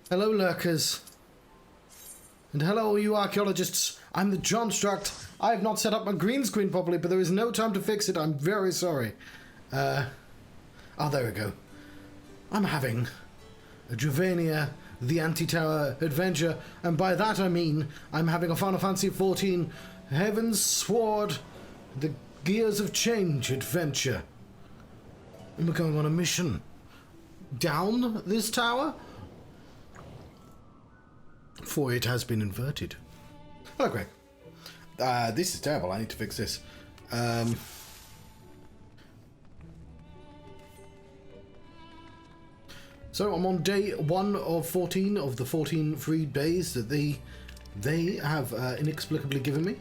Hello, lurkers. And hello, you archaeologists. I'm the Johnstruct. I have not set up my green screen properly, but there is no time to fix it. I'm very sorry. Oh, there we go. I'm having a Dravania the Anti-Tower adventure, and by that I mean I'm having a Final Fantasy XIV Heaven's Sword, the Gears of Change adventure. And we're going on a mission down this tower, for it has been inverted. Hello, Greg. This is terrible. I need to fix this. So I'm on day 1 of 14 of the 14 free days that they have inexplicably given me.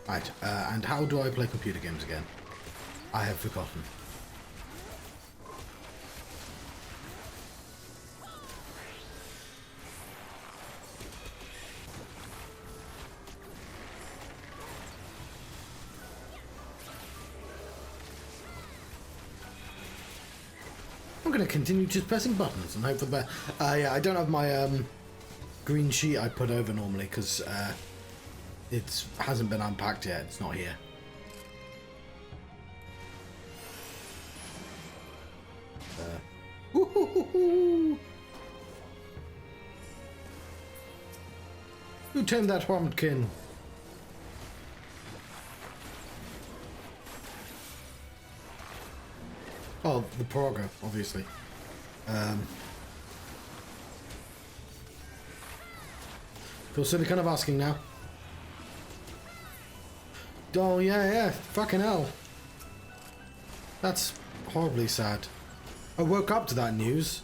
Right, and how do I play computer games again? I have forgotten. I'm going to continue just pressing buttons and hope for the best. Yeah, I don't have my green sheet I put over normally because it hasn't been unpacked yet. It's not here. Who tamed that Womkin? Oh, the Praga, obviously. Feel silly kind of asking now. Oh, yeah, fucking hell. That's horribly sad. I woke up to that news.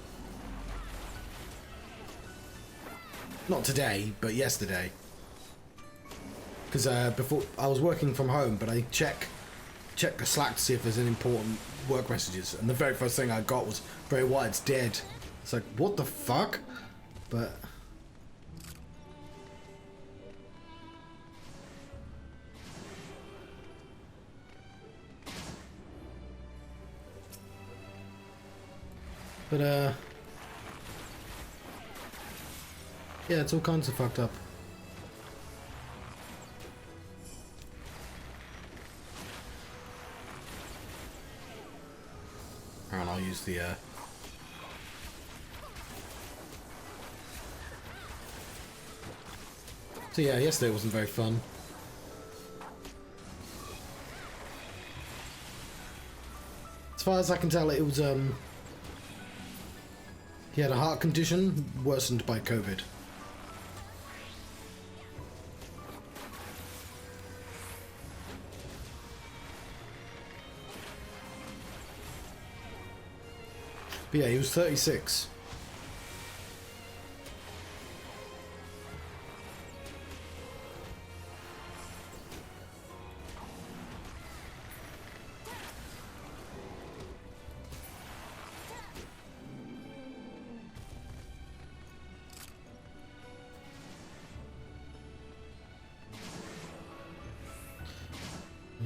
Not today, but yesterday. Because before, I was working from home, but I check the Slack to see if there's any important work messages, and the very first thing I got was Bray Wyatt's dead. It's like, what the fuck? But yeah, it's all kinds of fucked up. And I'll use the So yeah, yesterday wasn't very fun. As far as I can tell, it was he had a heart condition worsened by COVID. But yeah, he was 36.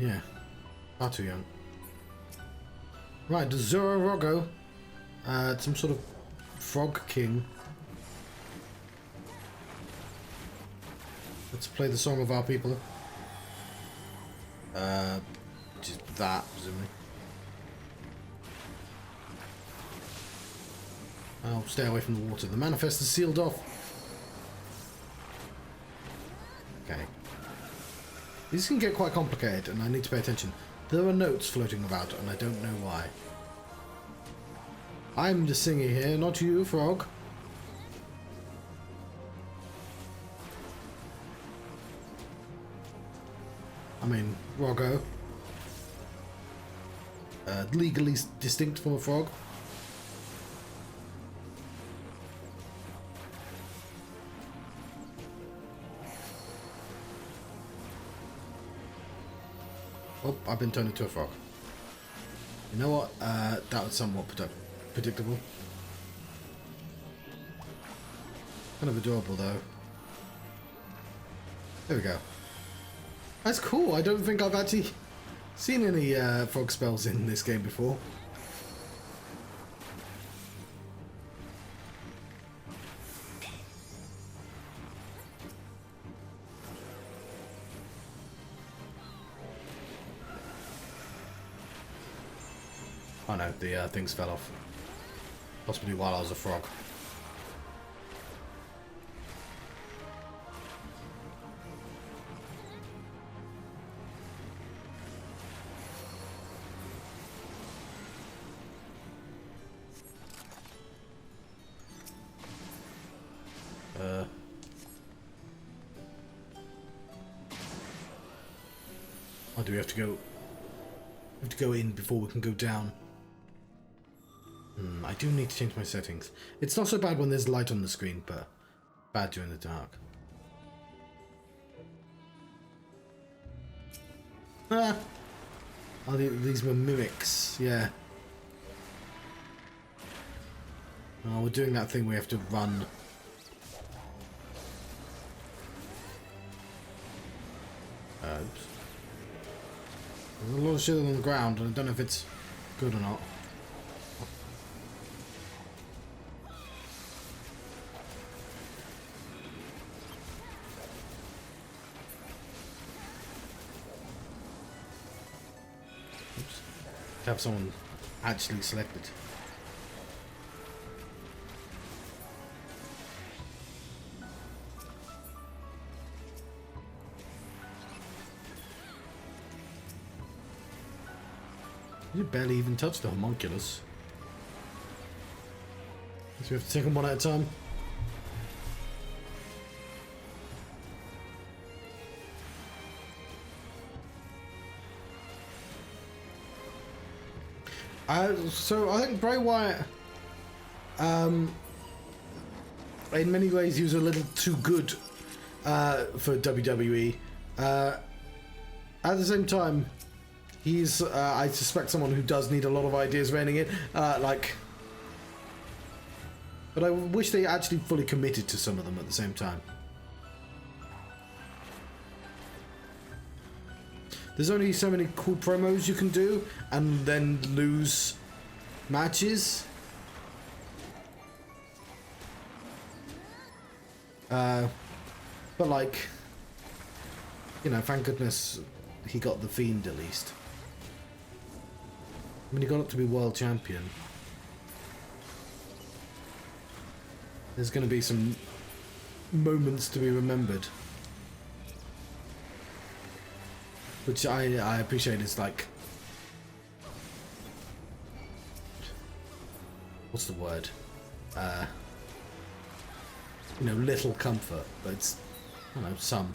Yeah, far too young. Right, the Zororogo. Some sort of frog king. Let's play the song of our people. Just that, presumably. I'll stay away from the water. The manifest is sealed off. Okay. These can get quite complicated, and I need to pay attention. There are notes floating about, and I don't know why. I'm the singer here, not you, frog. I mean, Roggo. Legally distinct from a frog. Oh, I've been turned into a frog. You know what? That was somewhat predictable. Kind of adorable, though. There we go. That's cool. I don't think I've actually seen any frog spells in this game before. Oh no, the things fell off. Possibly while I was a frog. Oh, do we have to go? We have to go in before we can go down. I do need to change my settings. It's not so bad when there's light on the screen, but bad during the dark. Ah! Oh, these were mimics, yeah. Oh, we're doing that thing we have to run. Oops. There's a lot of shit on the ground, and I don't know if it's good or not. Oops. To have someone actually selected. You barely even touched the homunculus. So we have to take them one at a time. So I think Bray Wyatt, in many ways, he was a little too good for WWE. At the same time, he's, I suspect, someone who does need a lot of ideas reining in, but I wish they actually fully committed to some of them at the same time. There's only so many cool promos you can do, and then lose matches. But like, you know, thank goodness he got the Fiend at least. I mean, he got up to be world champion. There's going to be some moments to be remembered. Which I appreciate is like... What's the word? You know, little comfort, but it's, I don't know, some.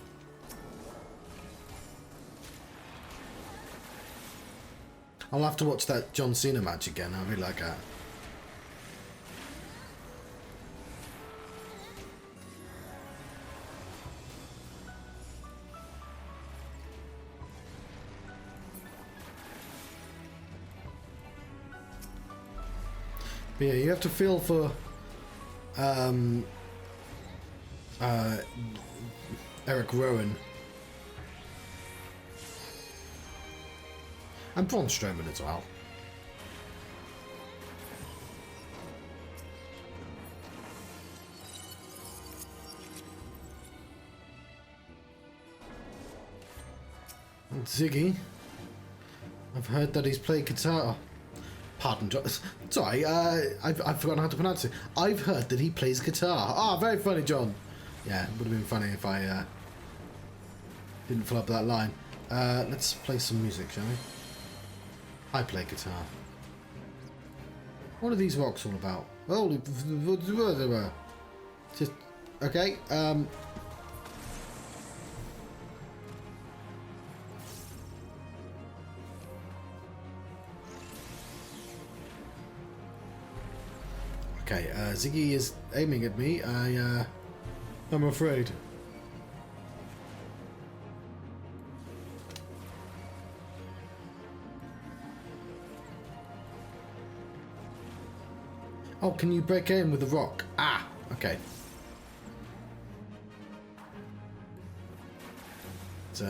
I'll have to watch that John Cena match again. I really like that. But yeah, you have to feel for Eric Rowan and Braun Strowman as well. And Ziggy, I've heard that he's played guitar. Pardon, John. Sorry, I've forgotten how to pronounce it. I've heard that he plays guitar. Ah, very funny, John. Yeah, it would have been funny if I didn't fill up that line. Let's play some music, shall we? I play guitar. What are these rocks all about? Holy... Just... Okay, Okay, Ziggy is aiming at me. I'm afraid. Oh, can you break aim with the rock? Ah, okay. It's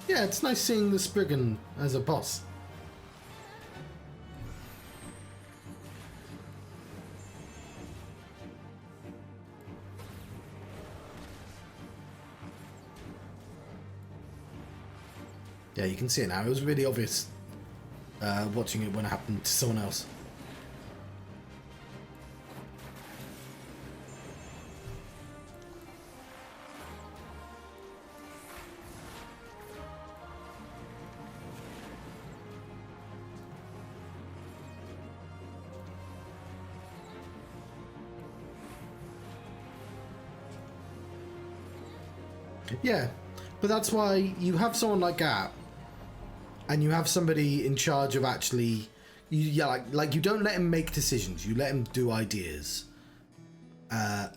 Yeah, it's nice seeing the Spriggan as a boss. Yeah, you can see it now. It was really obvious watching it when it happened to someone else. Yeah, but that's why you have someone like that, and you have somebody in charge of actually, like you don't let him make decisions. You let him do ideas, and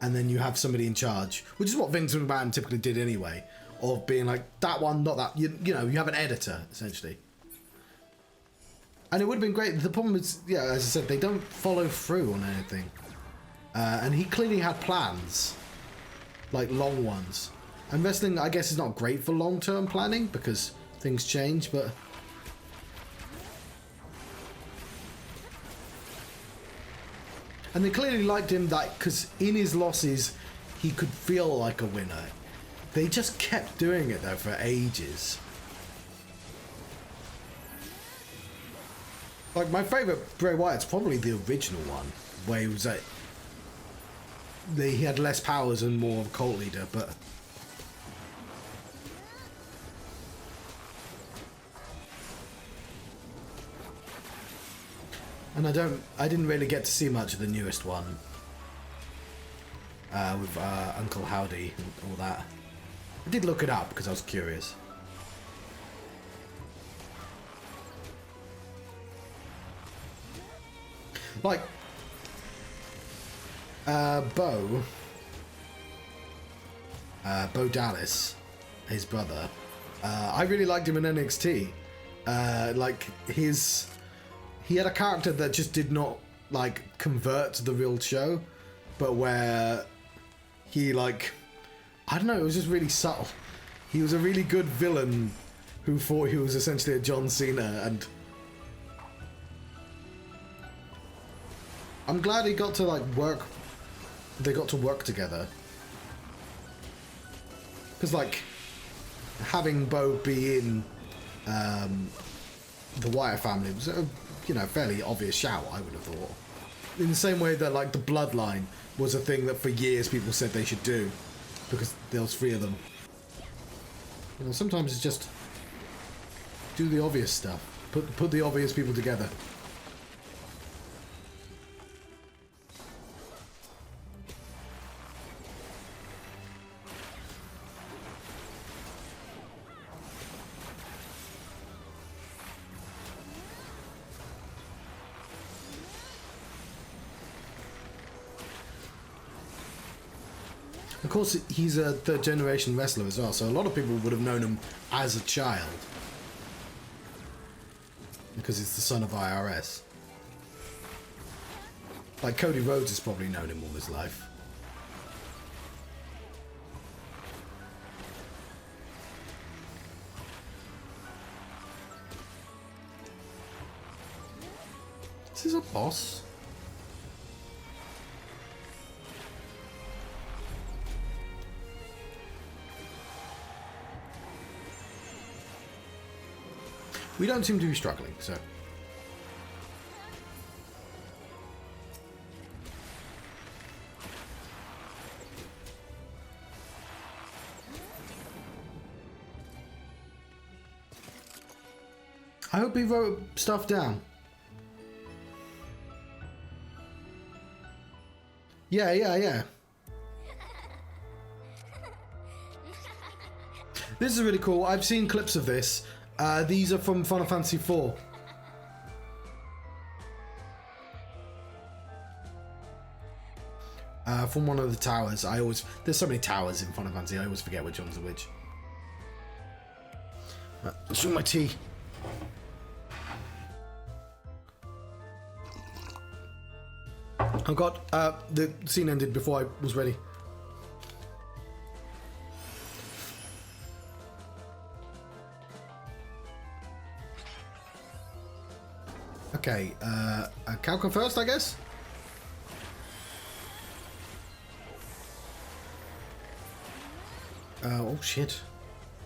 then you have somebody in charge, which is what Vince McMahon typically did anyway, of being like that one, not that. You know, you have an editor essentially, and it would have been great. The problem is, yeah, as I said, they don't follow through on anything, and he clearly had plans, like long ones. And wrestling, I guess, is not great for long-term planning because things change, but... And they clearly liked him that because in his losses, he could feel like a winner. They just kept doing it, though, for ages. Like, my favourite Bray Wyatt's probably the original one, where he was like... He had less powers and more of a cult leader, but... And I didn't really get to see much of the newest one with Uncle Howdy and all that. I did look it up because I was curious. Like Bo Dallas, his brother. I really liked him in NXT. He had a character that just did not, like, convert to the real show, but where he, like, I don't know, it was just really subtle. He was a really good villain who thought he was essentially a John Cena, and I'm glad he got to, like, they got to work together. Because, like, having Bo be in the Wyatt family was a, fairly obvious shout, I would have thought. In the same way that, like, the Bloodline was a thing that for years people said they should do, because there was 3 of them. Sometimes it's just do the obvious stuff. Put the obvious people together. Of course, he's a third-generation wrestler as well, so a lot of people would have known him as a child. Because he's the son of IRS. Like, Cody Rhodes has probably known him all his life. Is this a boss? We don't seem to be struggling, so... I hope he wrote stuff down. Yeah. This is really cool. I've seen clips of this. These are from Final Fantasy IV. From one of the towers. There's so many towers in Final Fantasy, I always forget which one's which. Let's drink my tea. Oh god, the scene ended before I was ready. Okay, Calca first, I guess? Oh shit.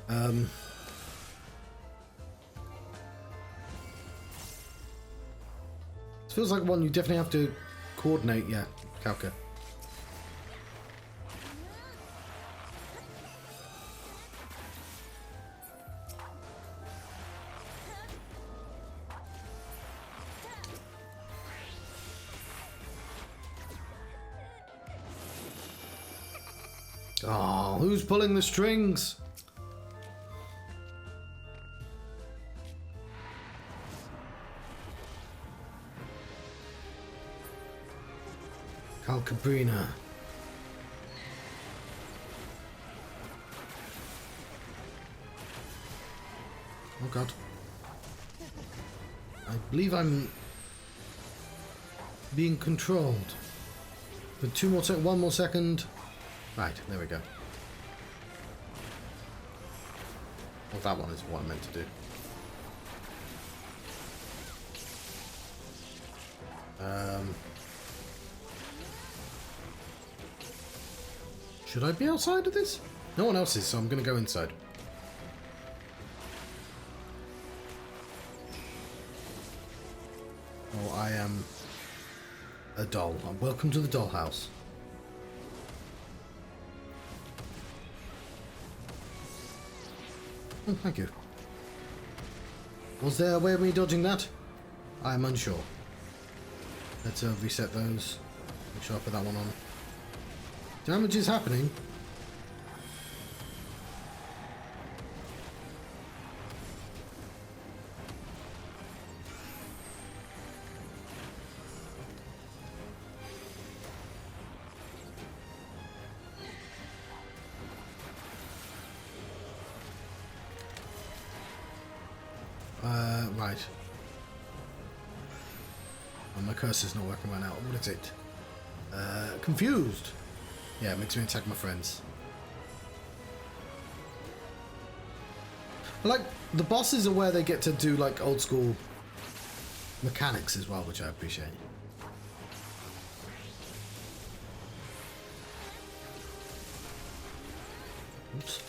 This feels like one you definitely have to coordinate. Yeah, Calca. Oh, who's pulling the strings? Calcabrina. Oh god. I believe I'm being controlled. For one more second. Right, there we go. Well, that one is what I meant to do. Should I be outside of this? No one else is, so I'm going to go inside. Oh, I am a doll. Welcome to the dollhouse. Oh, thank you. Was there a way of me dodging that? I'm unsure. Let's reset those. Make sure I put that one on. Damage is happening. Right. Oh, my cursor's not working right now. What is it? Confused. Yeah, it makes me attack my friends. Like, the bosses are where they get to do, like, old school mechanics as well, which I appreciate. Oops.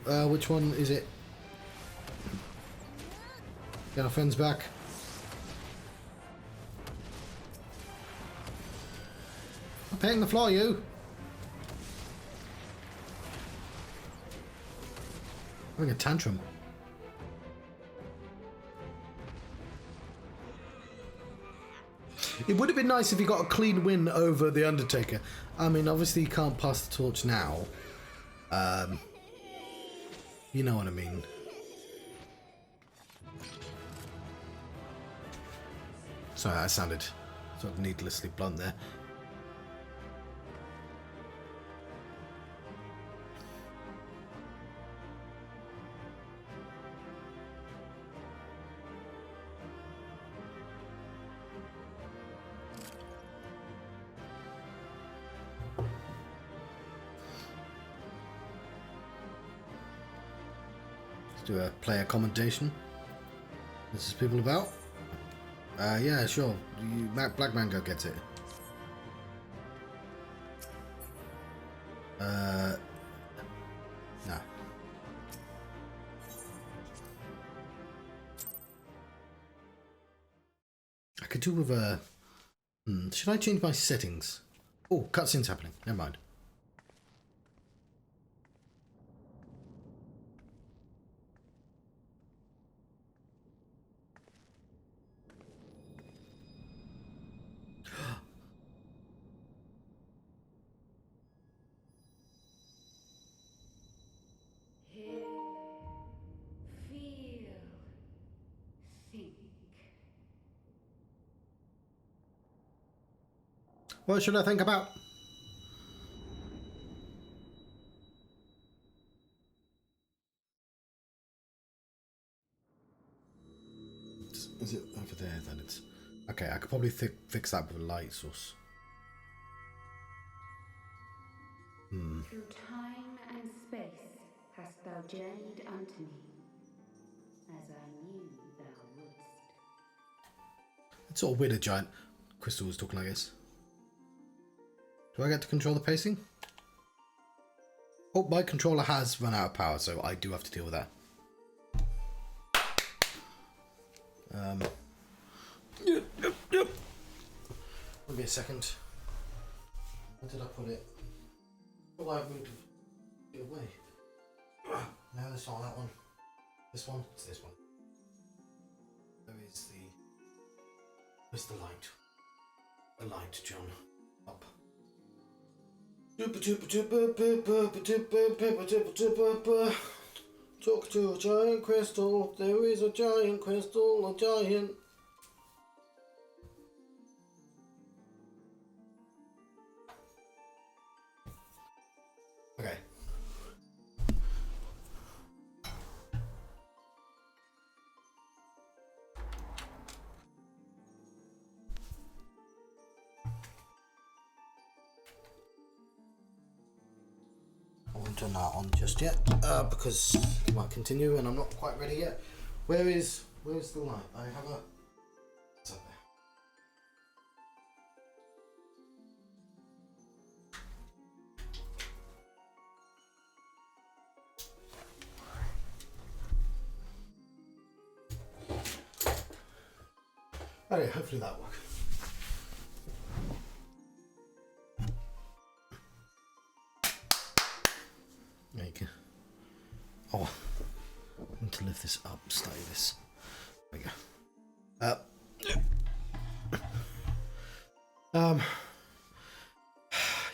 Oh, which one is it? Get our friends back. I'm paying the floor, you. Having a tantrum. It would have been nice if he got a clean win over the Undertaker. I mean, obviously he can't pass the torch now. You know what I mean. Sorry, I sounded sort of needlessly blunt there. Let's do a player commentation. This is people about. Yeah, sure. Black Mango gets it. No. I could do with a... should I change my settings? Oh, cutscene's happening. Never mind. What should I think about? Is it over there then? It's okay. I could probably fix that with a light source. Through time and space hast thou journeyed unto me, as I knew thou wouldst. It's sort of weird a giant crystal was talking like this. Do I get to control the pacing? Oh, my controller has run out of power, so I do have to deal with that. Yep. Give me a second. Where did I put it? Oh, I moved it away. No, that's not that one. This one? It's this one. Where's the light? The light, John. Up. Talk to a giant crystal. There is a giant crystal, a giant. Okay. I won't turn that on just yet because it might continue and I'm not quite ready yet. Where's the light? I have a. It's up there. Okay, hopefully that works. There you go. Oh, I need to lift this up, stay this. There we go.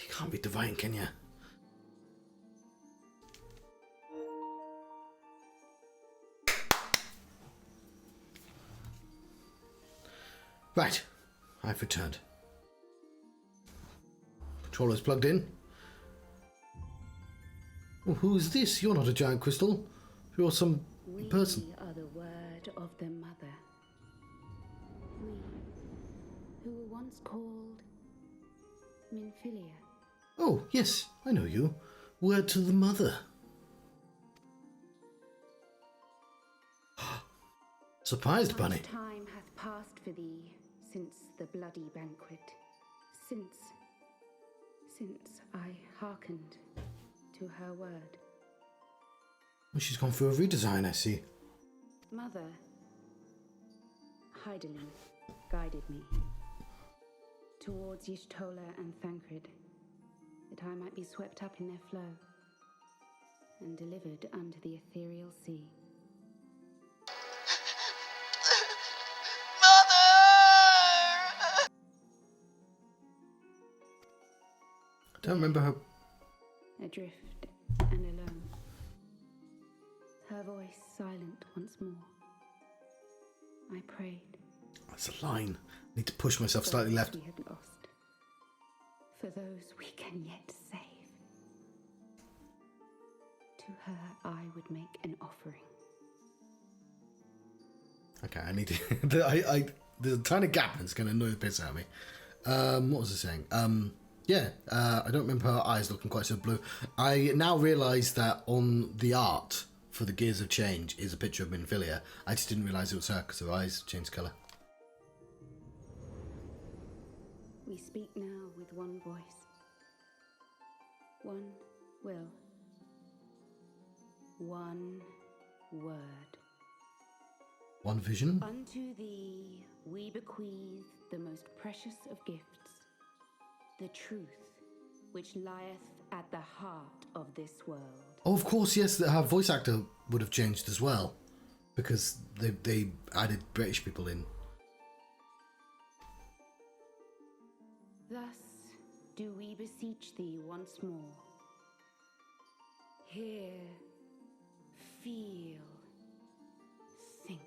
You can't be divine, can you? Right, I've returned. Controller's plugged in. Well, who's this? You're not a giant crystal. You're some person. We are the word of the mother. We, who were once called Minfilia. Oh, yes, I know you. Word to the mother. Surprised, Bunny. Much time hath passed for thee since the bloody banquet. Since I hearkened to her word. Well, she's gone through a redesign, I see. Mother, Hydaelyn guided me towards Y'shtola and Thancred, that I might be swept up in their flow and delivered unto the ethereal sea. Mother! I don't remember her. Adrift and alone, her voice silent once more. I prayed. That's a line. I need to push myself For slightly those left. we had lost, for those we can yet save. To her I would make an offering. Okay, I need to. There's a tiny gap and it's going to annoy the piss out of me. What was I saying? I don't remember her eyes looking quite so blue. I now realise that on the art for the Gears of Change is a picture of Minfilia. I just didn't realise it was her because her eyes changed colour. We speak now with one voice, one will, one word. One vision? Unto thee we bequeath the most precious of gifts, the truth which lieth at the heart of this world. Oh, of course, yes, her voice actor would have changed as well because they added British people in. Thus do we beseech thee once more. Hear, feel, think.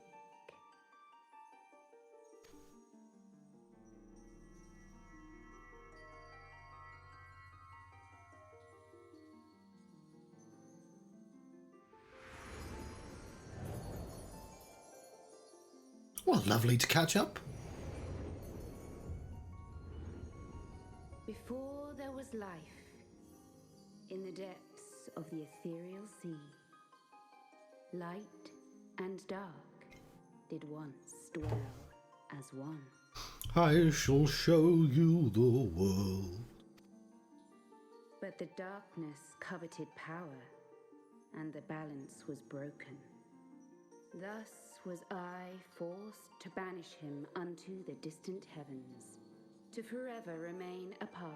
Well, lovely to catch up. Before there was life, In the depths of the ethereal sea, light and dark did once dwell as one. I shall show you the world. But the darkness coveted power, and the balance was broken. Thus was I forced to banish him unto the distant heavens, to forever remain apart,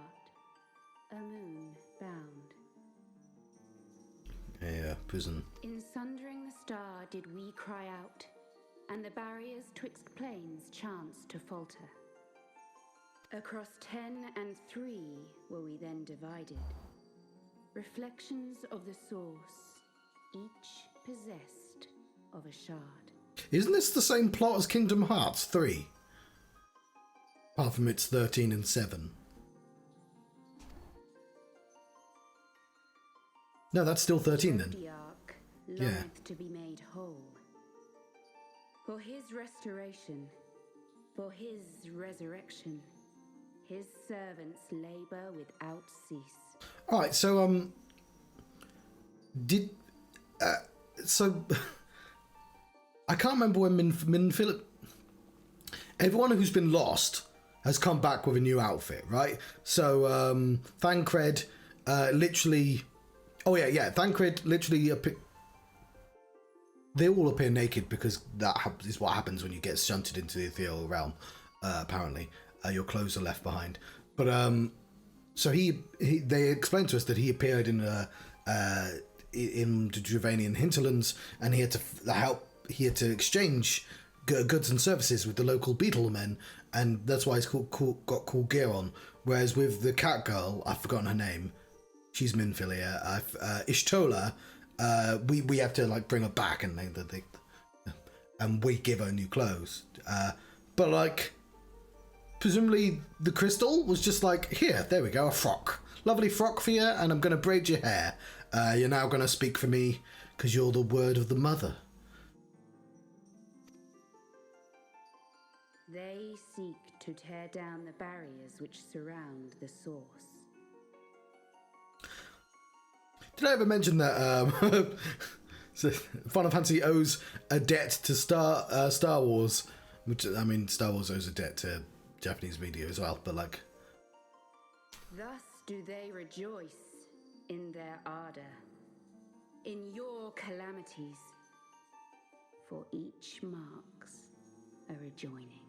a moon bound. Yeah, prison. In sundering the star did we cry out, and the barriers twixt planes chanced to falter. Across 10 and 3 were we then divided, reflections of the source, each possessed of a shard. Isn't this the same plot as Kingdom Hearts 3? Apart from it's 13 and 7. No, that's still 13 then. Zodiac Yeah. longeth to be made whole. For his restoration, for his resurrection, his servants labor without cease. Alright, so, I can't remember when Philip... Everyone who's been lost has come back with a new outfit, right? So, Thancred, literally... Oh, yeah, Thancred literally... They all appear naked because that is what happens when you get shunted into the ethereal realm, apparently. Your clothes are left behind. But, so they explained to us that he appeared in the Dravanian hinterlands, and he had to exchange goods and services with the local beetle men, and that's why he's got cool gear on. Whereas with the cat girl, I've forgotten her name, she's Minfilia, Ishtola, we have to like bring her back, and and we give her new clothes. But like, presumably the crystal was just like, here, there we go, a frock. Lovely frock for you, and I'm going to braid your hair. You're now going to speak for me because you're the word of the mother. They seek to tear down the barriers which surround the source. Did I ever mention that so Final Fantasy owes a debt to Star Wars? Which, I mean, Star Wars owes a debt to Japanese media as well, but like... Thus do they rejoice in their ardor, in your calamities, for each marks a rejoining.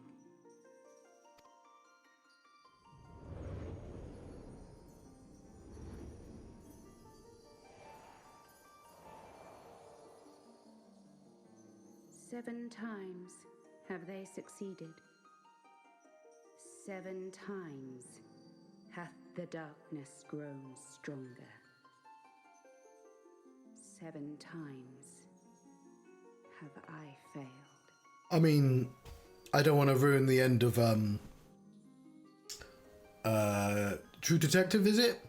Seven times have they succeeded. 7 times hath the darkness grown stronger. 7 times have I failed. I mean, I don't want to ruin the end of True Detective, is it?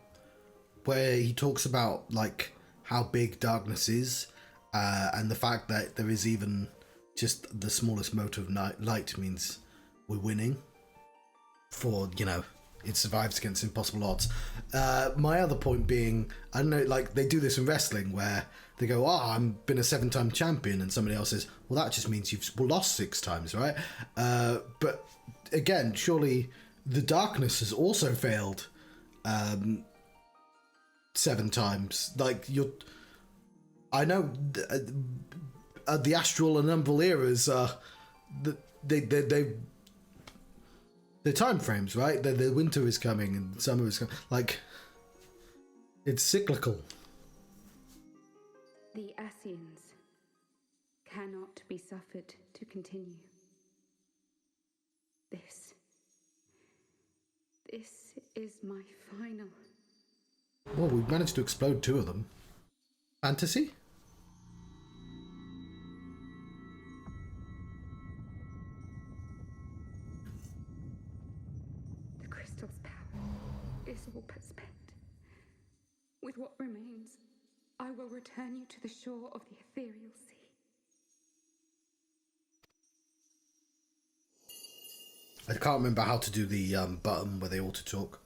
Where he talks about like how big darkness is, and the fact that there is even just the smallest mote of light means we're winning. For, you know, it survives against impossible odds. My other point being, I don't know, like they do this in wrestling where they go, I've been a 7-time champion, and somebody else says, well, that just means you've lost 6 times, right? But again, surely the darkness has also failed 7 times. Like, I know the astral and umbral eras are they're time frames, right? The winter is coming and summer is coming. Like, it's cyclical. The Ascians cannot be suffered to continue. This is my final. Well, we've managed to explode 2 of them. Fantasy? The crystal's power is all but spent. With what remains, I will return you to the shore of the ethereal sea. I can't remember how to do the button where they all to talk.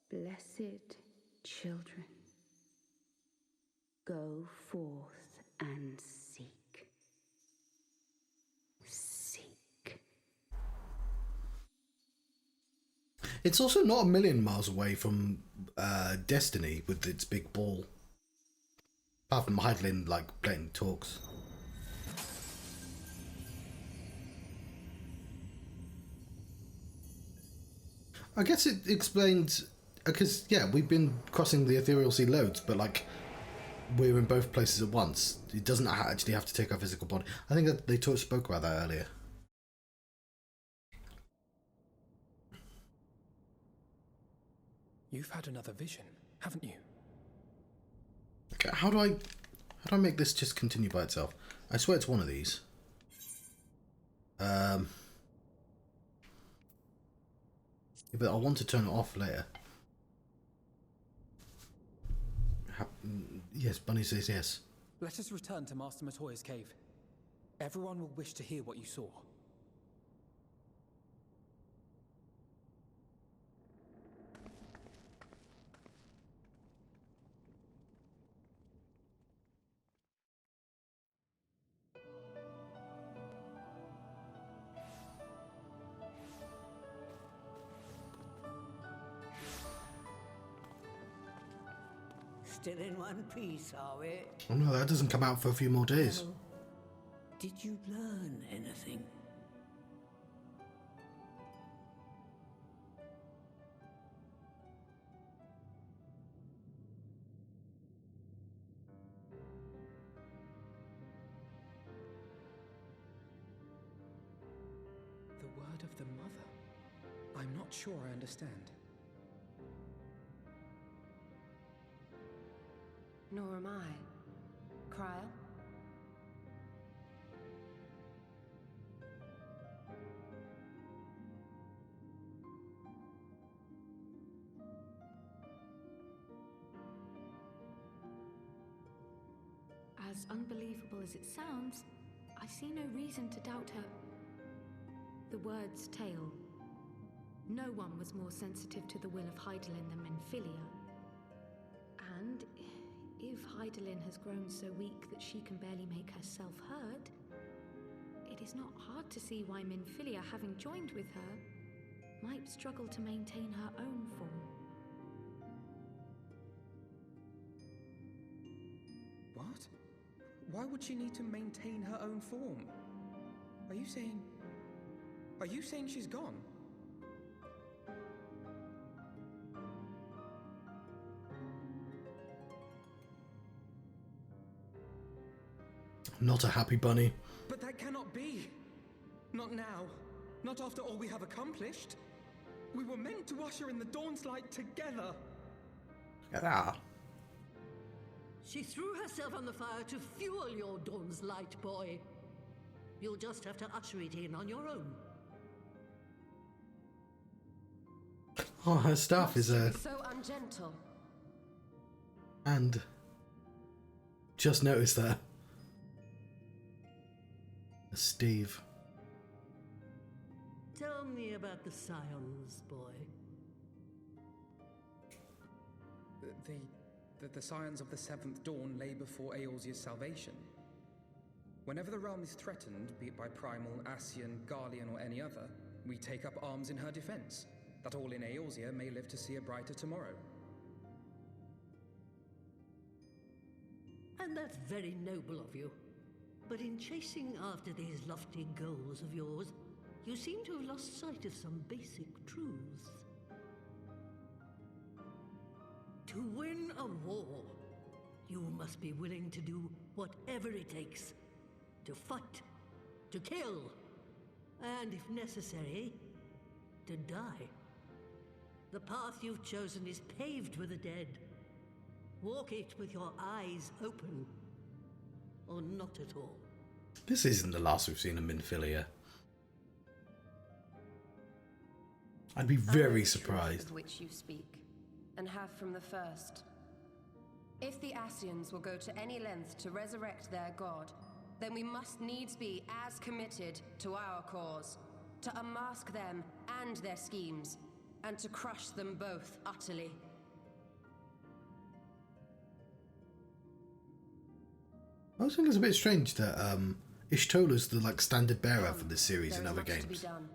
Blessed Children, go forth and seek. Seek. It's also not a million miles away from Destiny with its big ball. Apart from Heidelin, like, playing talks. I guess it explains, because, yeah, we've been crossing the Ethereal Sea loads, but, like, we're in both places at once. It doesn't actually have to take our physical body. I think that they spoke about that earlier. You've had another vision, haven't you? Okay, how do I make this just continue by itself? I swear it's one of these. Yeah, but I want to turn it off later. Yes, Bunny says yes. Let us return to Master Miqo'te's cave. Everyone will wish to hear what you saw. Still in one piece, are we? Oh no, that doesn't come out for a few more days. Well, did you learn anything? The word of the mother? I'm not sure I understand. Nor am I. Cryle? As unbelievable as it sounds, I see no reason to doubt her. The word's tale. No one was more sensitive to the will of Heidelin than Minfilia. And if Heidelin has grown so weak that she can barely make herself heard, it is not hard to see why Minfilia, having joined with her, might struggle to maintain her own form. What? Why would she need to maintain her own form? Are you saying she's gone? Not a happy bunny. But that cannot be. Not now. Not after all we have accomplished. We were meant to usher in the dawn's light together. Ah. She threw herself on the fire to fuel your dawn's light, boy. You'll just have to usher it in on your own. Oh, her staff is So ungentle. and just noticed that. Steve. Tell me about the Scions, boy. The scions of the Seventh Dawn lay before Eorzea's salvation. Whenever the realm is threatened, be it by Primal, Ascian, Garlean, or any other, we take up arms in her defense, that all in Eorzea may live to see a brighter tomorrow. And that's very noble of you. But in chasing after these lofty goals of yours, you seem to have lost sight of some basic truths. To win a war, you must be willing to do whatever it takes. To fight, to kill, and if necessary, to die. The path you've chosen is paved with the dead. Walk it with your eyes open, or not at all. This isn't the last we've seen of Minfilia. I'd be very surprised. Of which you speak, and have from the first. If the Ascians will go to any length to resurrect their god, then we must needs be as committed to our cause, to unmask them and their schemes, and to crush them both utterly. I was thinking it's a bit strange that Ishtola's the like standard bearer for this series There in is other much to be games. done.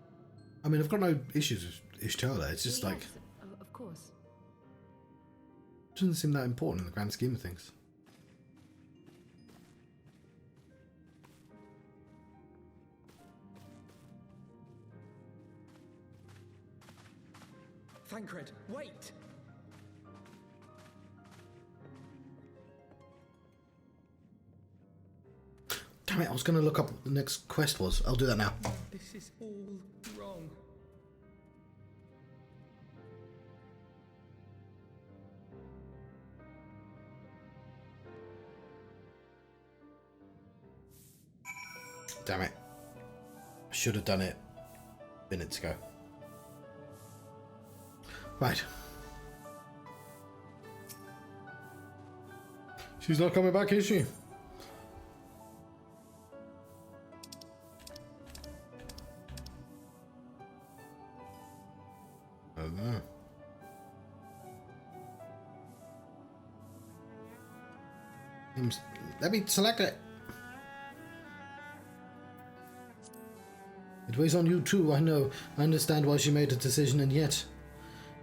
I mean, I've got no issues with Ishtola. It's just like Yes, of course. it doesn't seem that important in the grand scheme of things. Thancred, wait! Damn it, I was going to look up what the next quest was. I'll do that now. This is all wrong. Damn it. I should have done it minutes ago. Right. She's not coming back, is she? I don't know. Let me select it. It weighs on you too, I know. I understand why she made a decision, and yet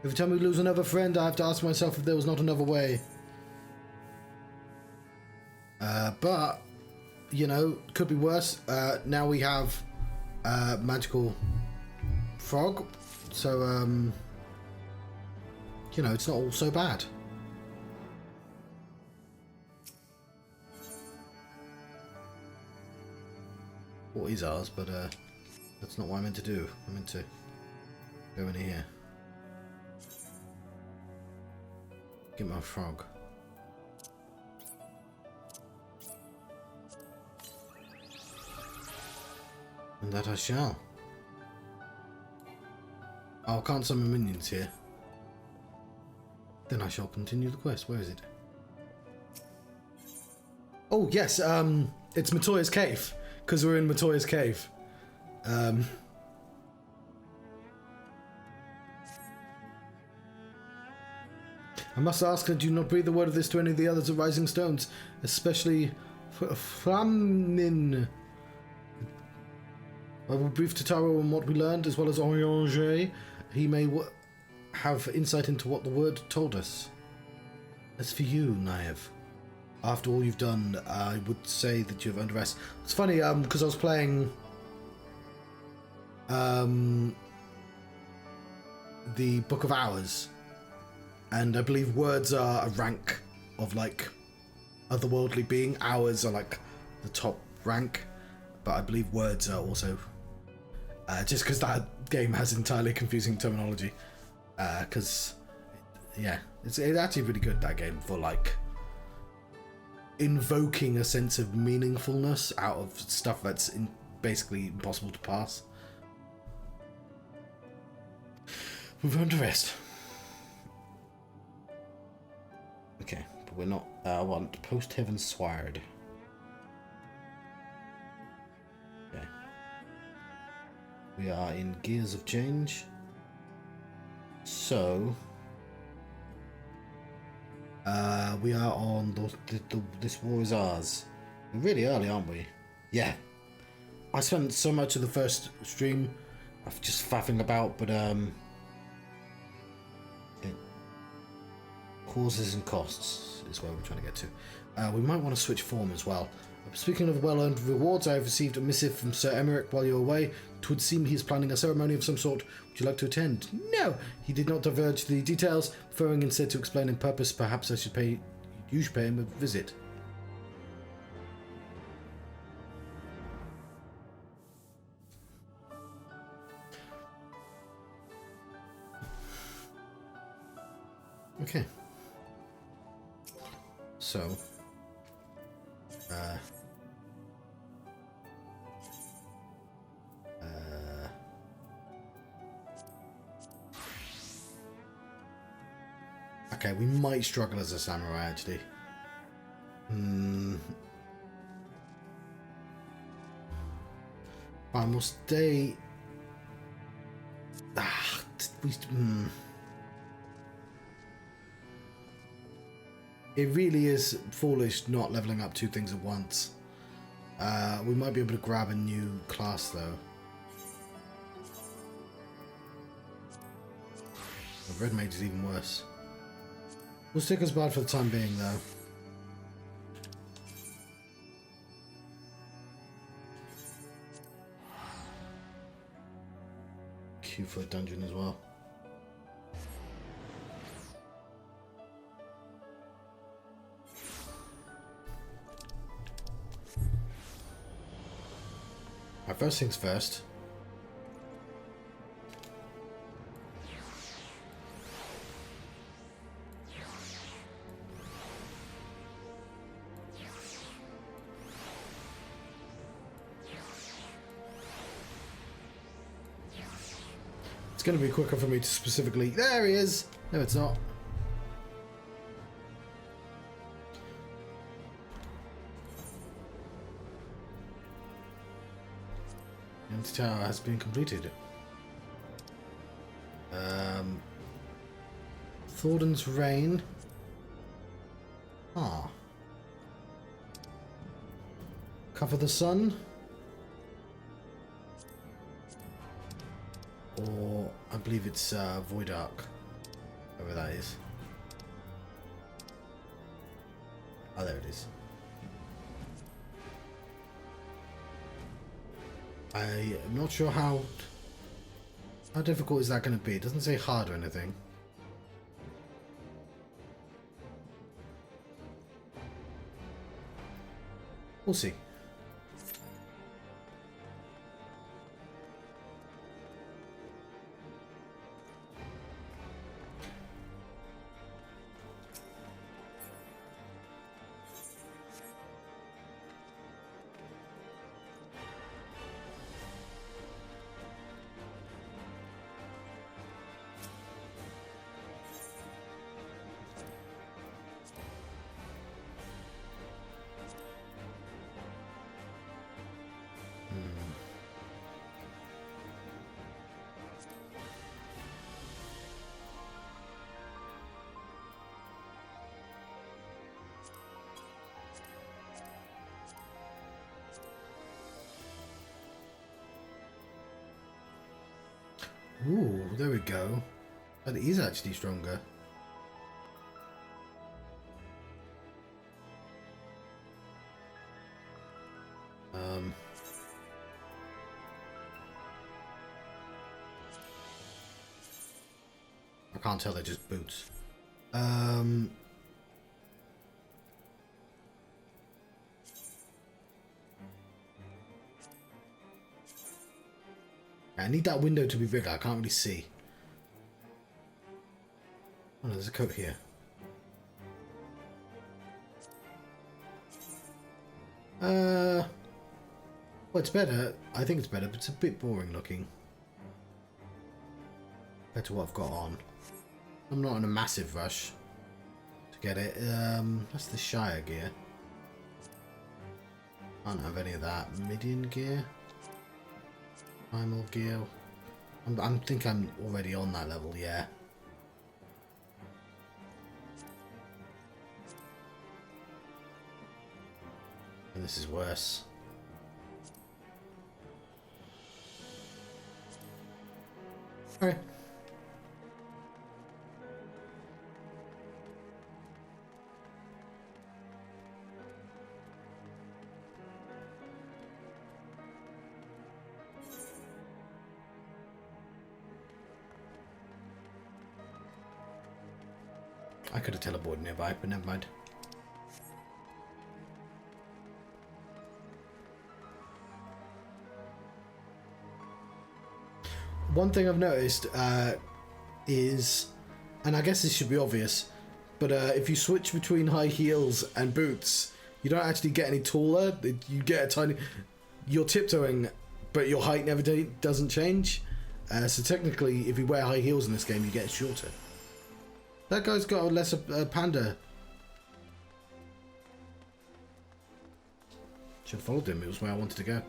every time we lose another friend, I have to ask myself if there was not another way. But, you know, could be worse. Now we have magical frog, so, you know, it's not all so bad. What is ours, but that's not what I meant to do. I meant to go in here. Get my frog. And that I shall. Oh, I can't summon minions here. Then I shall continue the quest. Where is it? Oh, yes, it's Miqo'te's cave. Because we're in Miqo'te's cave. I must ask that you not breathe a word of this to any of the others at Rising Stones, especially Flamin. I will brief Totaro on what we learned, as well as Orianger. He may have insight into what the word told us. As for you, Naive, after all you've done, I would say that you have earned rest. It's funny, because I was playing the Book of Hours, and I believe words are a rank of like otherworldly being. Hours are like the top rank, but I believe words are also just because that game has entirely confusing terminology. Because yeah, it's actually really good, that game, for like invoking a sense of meaningfulness out of stuff that's basically impossible to pass. We've earned a rest. Okay, but we're not. I want Post Heaven Sward. Okay. We are in Gears of Change. So we are on this war is ours. We're really early, aren't we? Yeah. I spent so much of the first stream of just faffing about, but causes and costs is where we're trying to get to. We might want to switch form as well. Speaking of well-earned rewards, I have received a missive from Sir Emmerich while you're away. It would seem he's planning a ceremony of some sort. Would you like to attend? No! He did not diverge the details, preferring instead to explain in purpose. Perhaps you should pay him a visit. Okay. So, okay, we might struggle as a samurai, actually. Fine, we'll stay. It really is foolish not leveling up 2 things at once. We might be able to grab a new class though. The red mage is even worse. We'll stick as bad for the time being though. Queue for a dungeon as well. Alright, first things first. It's going to be quicker for me to specifically... There he is! No, it's not. The anti-tower has been completed. Thornton's Reign. Ah. Cover the Sun. Or I believe it's Void Arc, whatever that is. Oh, there it is. I am not sure how difficult is that going to be. It doesn't say hard or anything. We'll see. Ooh, there we go. That is actually stronger. I can't tell, they're just boots. I need that window to be bigger. I can't really see. Oh, there's a coat here. Well, it's better. I think it's better, but it's a bit boring looking compared to what I've got on. I'm not in a massive rush to get it. That's the Shire gear. I don't have any of that. Midian gear. Primal gear. I think I'm already on that level, yeah. And this is worse. Alright. I could have teleported nearby, but never mind. One thing I've noticed is, and I guess this should be obvious, but if you switch between high heels and boots, you don't actually get any taller. You get a tiny... You're tiptoeing, but your height never doesn't change. So technically, if you wear high heels in this game, you get shorter. That guy's got a lesser panda. Should have followed him. It was where I wanted to go.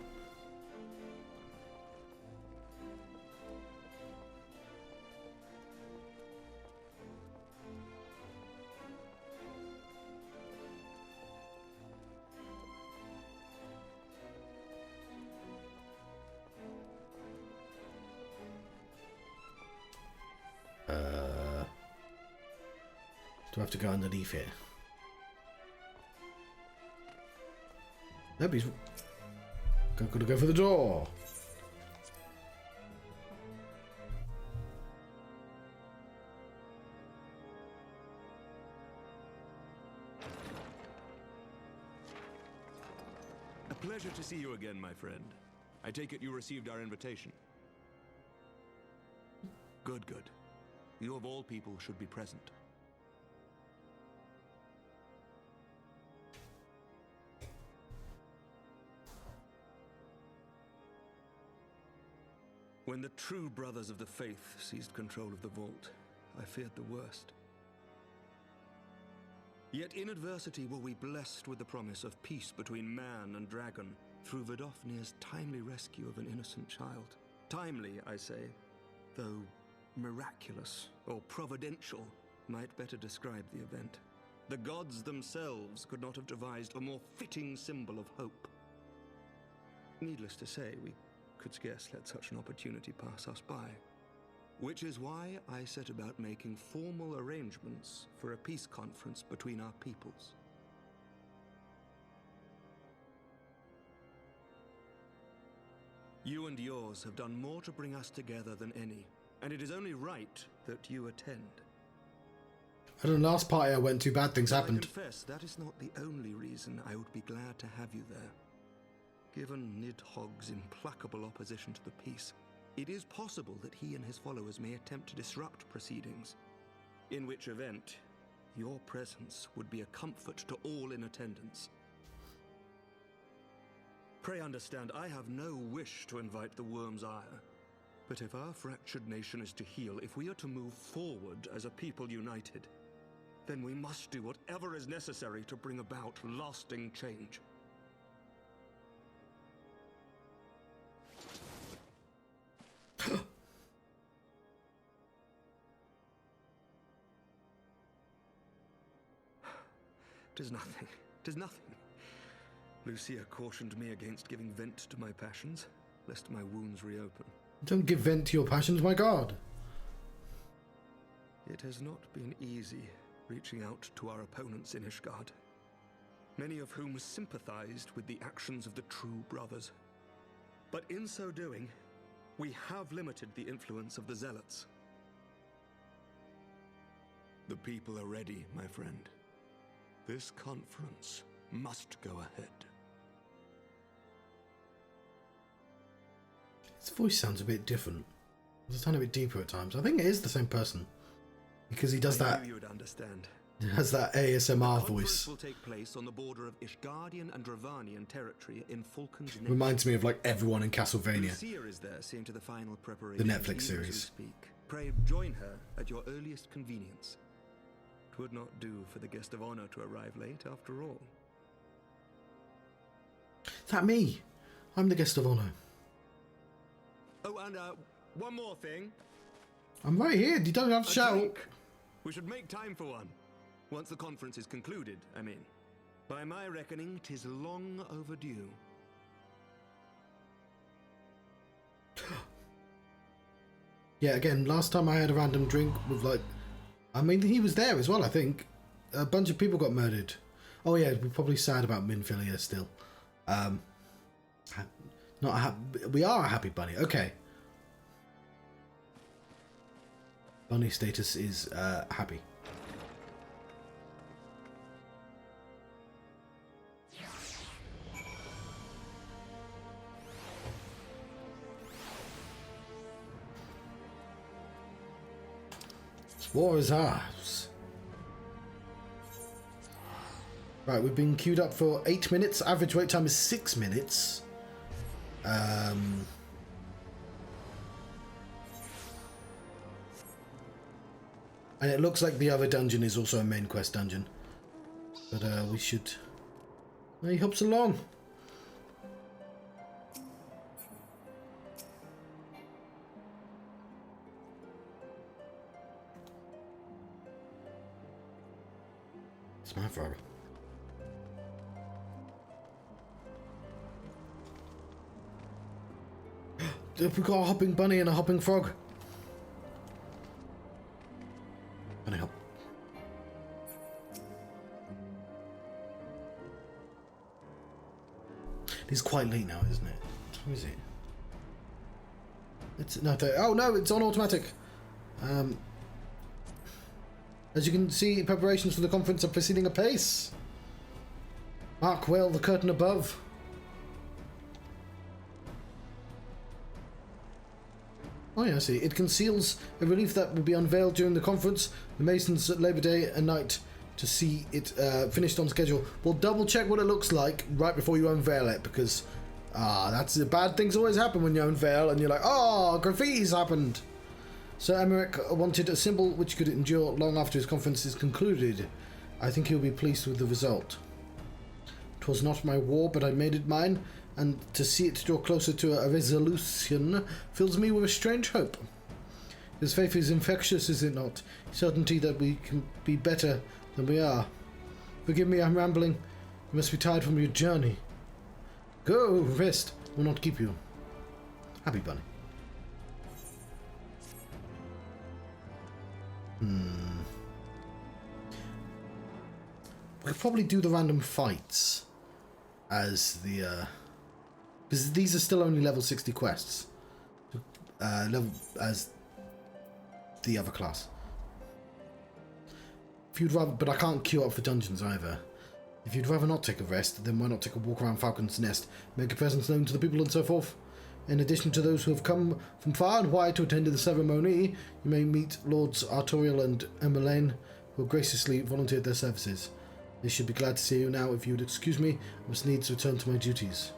Do I have to go underneath here? Nope, he's... Gotta go for the door. A pleasure to see you again, my friend. I take it you received our invitation. Good, good. You of all people should be present. When the true brothers of the faith seized control of the vault, I feared the worst. Yet in adversity were we blessed with the promise of peace between man and dragon through Vidofnir's timely rescue of an innocent child. Timely, I say, though miraculous or providential might better describe the event. The gods themselves could not have devised a more fitting symbol of hope. Needless to say, we could scarce let such an opportunity pass us by. Which is why I set about making formal arrangements for a peace conference between our peoples. You and yours have done more to bring us together than any, and it is only right that you attend. At the last party I went to, bad things happened. I confess that is not the only reason I would be glad to have you there. Given Nidhogg's implacable opposition to the peace, it is possible that he and his followers may attempt to disrupt proceedings, in which event your presence would be a comfort to all in attendance. Pray understand, I have no wish to invite the worm's ire, but if our fractured nation is to heal, if we are to move forward as a people united, then we must do whatever is necessary to bring about lasting change. Tis nothing. Tis nothing. Lucia cautioned me against giving vent to my passions, lest my wounds reopen. Don't give vent to your passions, my god. It has not been easy reaching out to our opponents in Ishgard, many of whom sympathized with the actions of the true brothers. But in so doing, we have limited the influence of the zealots. The people are ready, my friend. This conference must go ahead. His voice sounds a bit different. It's a tiny bit deeper at times. I think it is the same person. Because he does that. You would understand. He has that ASMR The voice. conference will take place on the border of Ishgardian and Dravanian territory in Falcon's Nest. Reminds me of like everyone in Castlevania. Lucia is there, seeing to the final preparation. The Netflix series. Speak. Pray join her at your earliest convenience. 'Twould not do for the guest of honor to arrive late, after all. Is that me? I'm the guest of honor. Oh, and one more thing. I'm right here. You don't have to A shout. drink. We should make time for one. Once the conference is concluded, I mean. By my reckoning, 'tis long overdue. Yeah, again, last time I had a random drink with like... I mean, he was there as well, I think. A bunch of people got murdered. Oh yeah, we're probably sad about Minfilia still. We are a happy bunny. Okay. Bunny status is happy. War is ours. Right, we've been queued up for 8 minutes. Average wait time is 6 minutes. And it looks like the other dungeon is also a main quest dungeon. But we should... He hops along. It's my frog. We've got a hopping bunny and a hopping frog. Bunny hop. It's quite late now, isn't it? What time is it? It's no. Oh no, it's on automatic. As you can see, preparations for the conference are proceeding apace. Mark well the curtain above. Oh yeah, I see. It conceals a relief that will be unveiled during the conference. The Masons at Labor Day and night to see it finished on schedule. We'll double check what it looks like right before you unveil it, because that's bad things always happen when you unveil and you're like, oh, graffiti's happened. Sir Emmerich wanted a symbol which could endure long after his conference is concluded. I think he'll be pleased with the result. 'Twas not my war, but I made it mine, and to see it draw closer to a resolution fills me with a strange hope. His faith is infectious, is it not? Certainty that we can be better than we are. Forgive me, I'm rambling. You must be tired from your journey. Go, rest. Will not keep you. Happy Bunny. We could probably do the random fights as the because these are still only level 60 quests. Level as the other class. If you'd rather, but I can't queue up for dungeons either. If you'd rather not take a rest, then why not take a walk around Falcon's Nest, make a presence known to the people and so forth. In addition to those who have come from far and wide to attend the ceremony, you may meet Lords Artorial and Emmeline, who have graciously volunteered their services. They should be glad to see you now. If you would excuse me, I must needs return to my duties.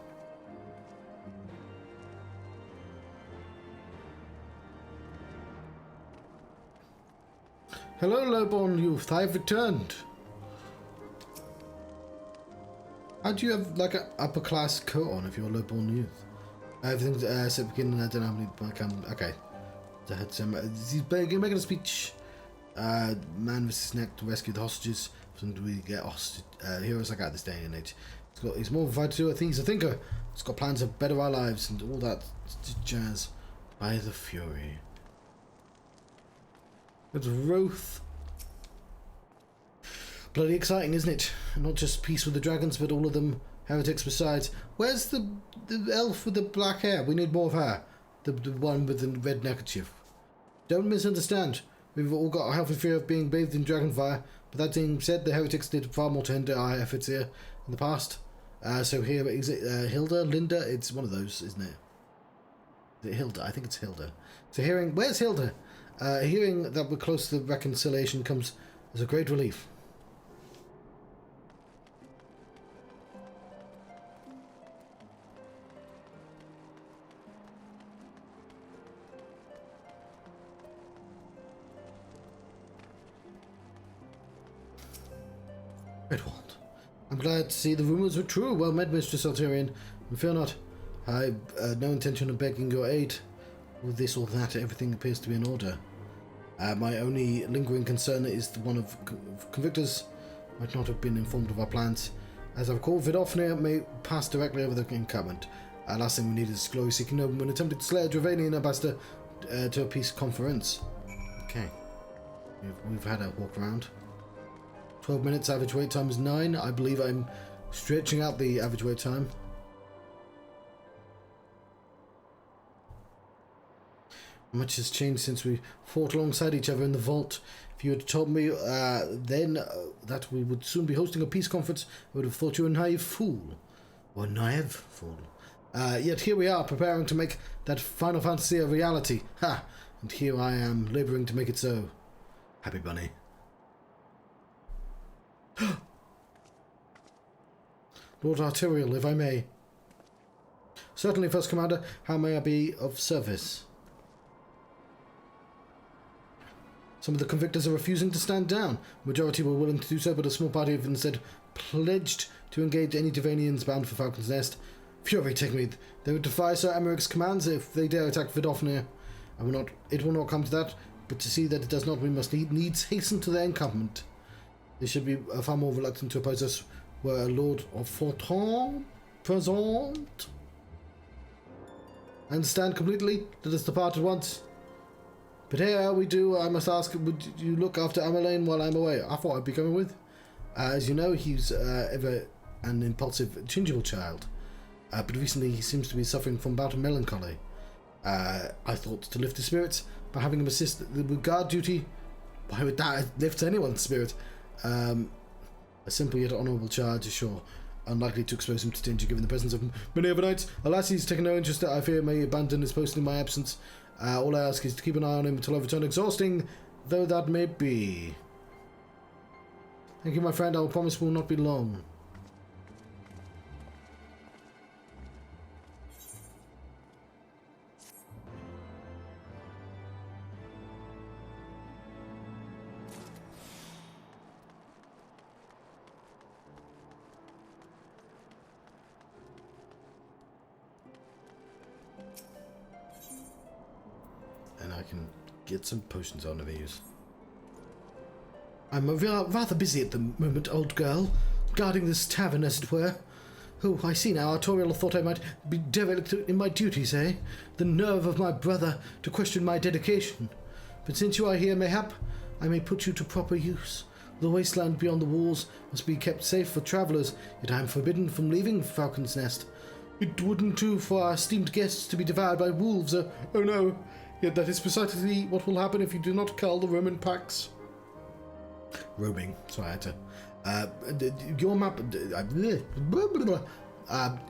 Hello, lowborn youth. I have returned. How do you have like an upper class coat on if you're a lowborn youth? Everything's set beginning. I don't know how many. Okay. He's making a speech. Man with his neck to rescue the hostages. And we get heroes like that this day and age. He's more of a fighter. He's a thinker. He's got plans to better our lives and all that jazz. By the Fury. It's Roth. Bloody exciting, isn't it? Not just peace with the dragons, but all of them heretics besides. Where's the elf with the black hair? We need more of her. The one with the red neckerchief. Don't misunderstand. We've all got a healthy fear of being bathed in dragonfire. But that being said, the heretics did far more to hinder our efforts here in the past. So here, is it Hilda? Linda? It's one of those, isn't it? Is it Hilda? I think it's Hilda. So where's Hilda? Hearing that we're close to reconciliation comes as a great relief. Redwald. I'm glad to see the rumours were true. Well met, Mistress Altarian. And fear not. I've no intention of begging your aid. With this or that, everything appears to be in order. My only lingering concern is the one of convictors might not have been informed of our plans. As I recall, Vidofnir may pass directly over the encampment. Last thing we need is glory-seeking noblemen attempting to slay a Dravanian ambassador to a peace conference. Okay. We've had a walk around. 12 minutes, average wait time is 9. I believe I'm stretching out the average wait time. Much has changed since we fought alongside each other in the vault. If you had told me then that we would soon be hosting a peace conference, I would have thought you a naive fool. Or naive fool. Yet here we are, preparing to make that Final Fantasy a reality. Ha! And here I am, labouring to make it so. Happy Bunny. Lord Arterial, if I may. Certainly, First Commander. How may I be of service? Some of the convictors are refusing to stand down. The majority were willing to do so, but a small party have instead pledged to engage any Devanians bound for Falcon's Nest. Fury take me. They would defy Sir Emmerich's commands if they dare attack Vidofnir. It will not come to that, but to see that it does not, we must needs hasten to their encampment. They should be far more reluctant to oppose us were a Lord of Fortran present. I understand completely. Let us depart at once. But here we do, I must ask, would you look after Emmeline while I'm away? I thought I'd be coming with. As you know, he's ever an impulsive, changeable child. but recently he seems to be suffering from a bout of melancholy. I thought to lift his spirits by having him assist with guard duty. Why would that lift anyone's spirit? A simple yet honourable charge is sure unlikely to expose him to danger given the presence of many other knights. Alas, he's taken no interest that I fear may abandon his post in my absence. All I ask is to keep an eye on him until I return, exhausting though that may be. Thank you, my friend. I will promise will not be long. And I can get some potions on the use. I'm rather busy at the moment, old girl, guarding this tavern, as it were. Oh, I see now. Artorial thought I might be derelict in my duties, eh? The nerve of my brother to question my dedication. But since you are here, mayhap I may put you to proper use. The wasteland beyond the walls must be kept safe for travellers, yet I am forbidden from leaving Falcon's Nest. It wouldn't do for our esteemed guests to be devoured by wolves, oh no. Yet that is precisely what will happen if you do not cull the Roman packs. Roaming. Sorry, I had to. Your map.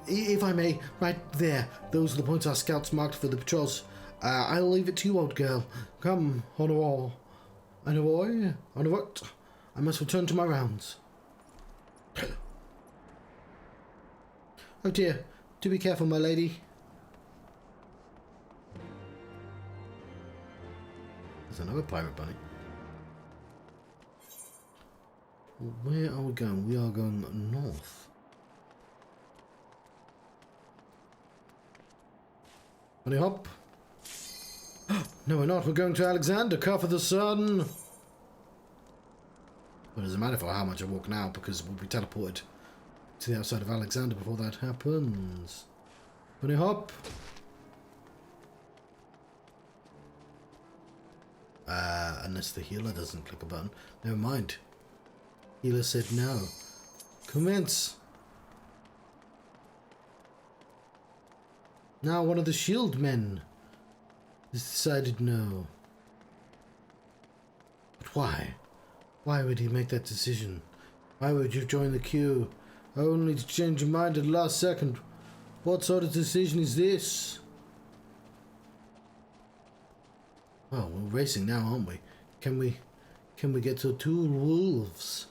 If I may, right there. Those are the points our scouts marked for the patrols. I'll leave it to you, old girl. Come, on a wall. On a boy? On a what? I must return to my rounds. Oh dear. Do be careful, my lady. There's another pirate bunny. Where are we going? We are going north. Bunny hop. No, we're not. We're going to Alexander, Cup of the Sun. Well, it doesn't matter for how much I walk now because we'll be teleported to the outside of Alexander before that happens. Bunny hop. Unless the healer doesn't click a button. Never mind. Healer said no. Commence. Now one of the shield men has decided no. But why? Why would he make that decision? Why would you join the queue? Only to change your mind at the last second. What sort of decision is this? Well, we're racing now, aren't we? Can we get to 2 wolves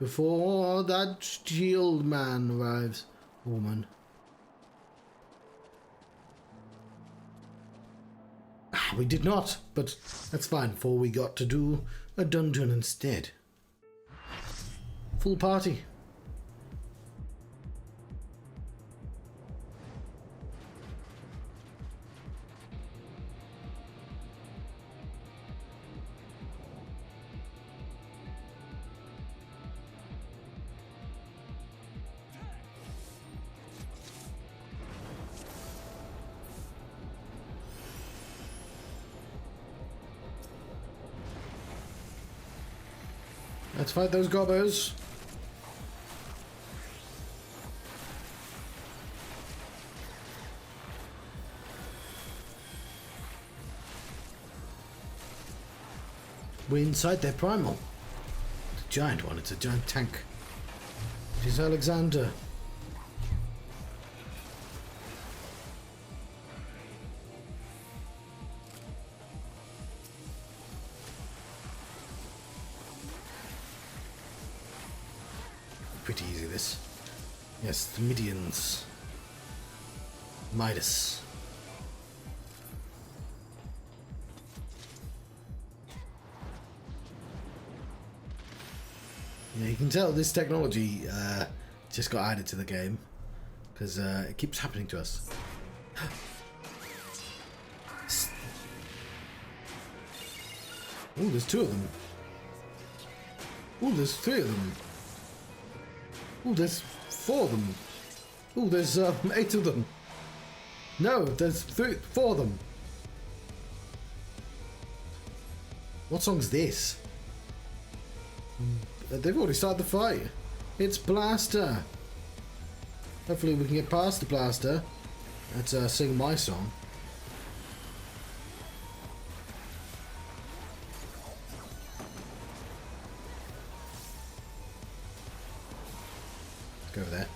before that shield man arrives? Woman. We did not, but that's fine, for we got to do a dungeon instead. Full party. Let's fight those gobbers. We're inside their primal. It's a giant one, it's a giant tank. It is Alexander. Pretty easy, this. Yes, the Midians. Midas. Yeah, you can tell this technology just got added to the game because it keeps happening to us. Oh, there's 2 of them. Oh, there's 3 of them. Oh, there's 4 of them. Oh, there's 8 of them. No, there's 4 of them. What song's this? They've already started the fight. It's Blaster. Hopefully we can get past the blaster. Let's sing my song. Let's go over there.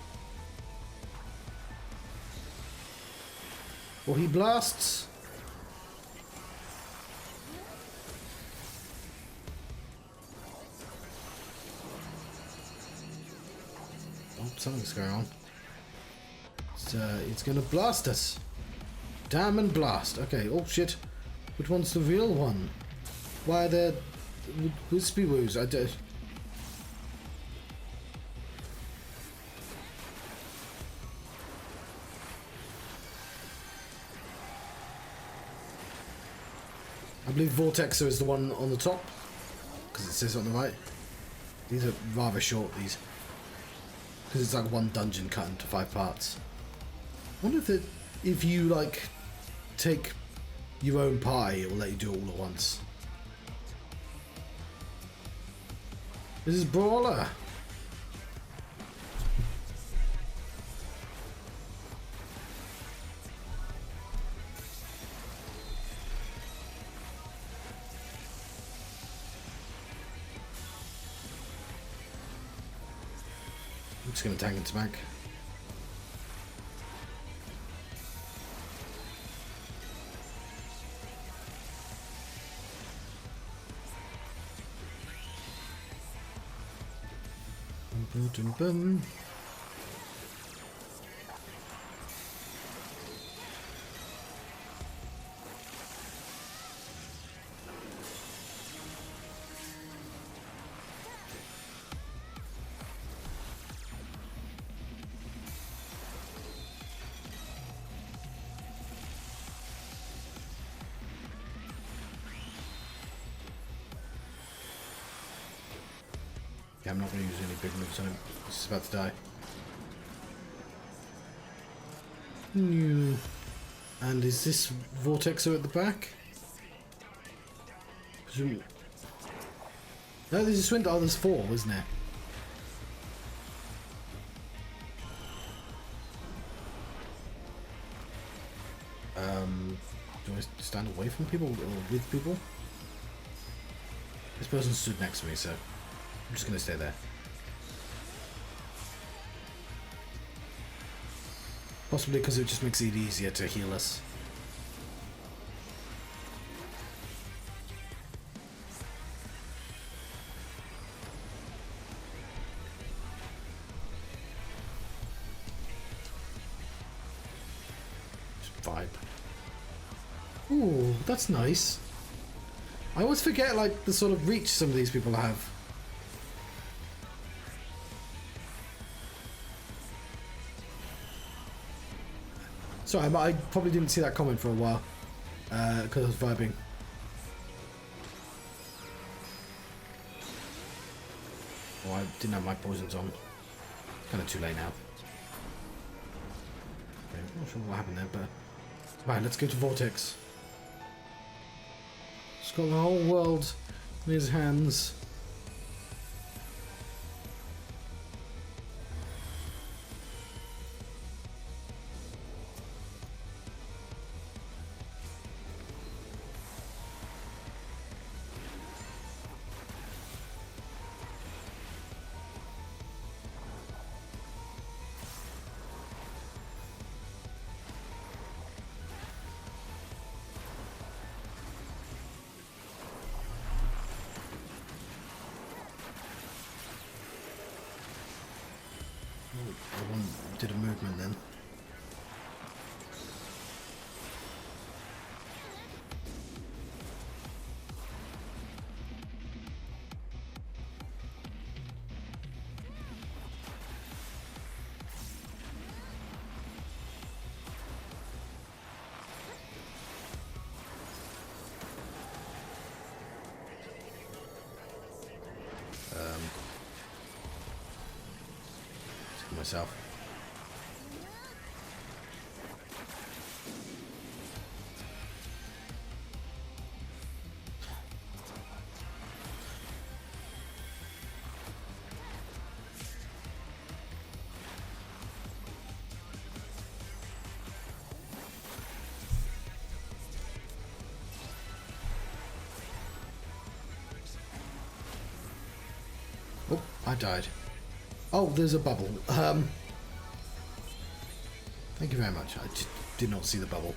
Well, he blasts. Oh, something's going on. It's gonna blast us. Damn and blast. Okay, oh shit. Which one's the real one? Why are there wispy woos? I don't. I believe Vortexer is the one on the top, because it says on the right. These are rather short, these. Because it's like one dungeon cut into 5 parts. I wonder if you, like, take your own pie, it will let you do it all at once. This is Brawler. I'm just going to tank and smack. Boom. Yeah, I'm not going to use any big moves on him. He's just about to die. New. And is this Vortexer at the back? Presumably. No, there's a Swindle. Oh, there's 4, isn't there? Do I stand away from people or with people? This person stood next to me, so I'm just going to stay there. Possibly because it just makes it easier to heal us. Just vibe. Ooh, that's nice. I always forget, like, the sort of reach some of these people have. Sorry, I probably didn't see that comment for a while, because I was vibing. Oh, I didn't have my poisons on. Kind of too late now. Okay, I'm not sure what happened there, but... Right, let's go to Vortex. He's got the whole world in his hands. I did a movement then. Myself. I died. Oh, there's a bubble. Thank you very much. I just did not see the bubble.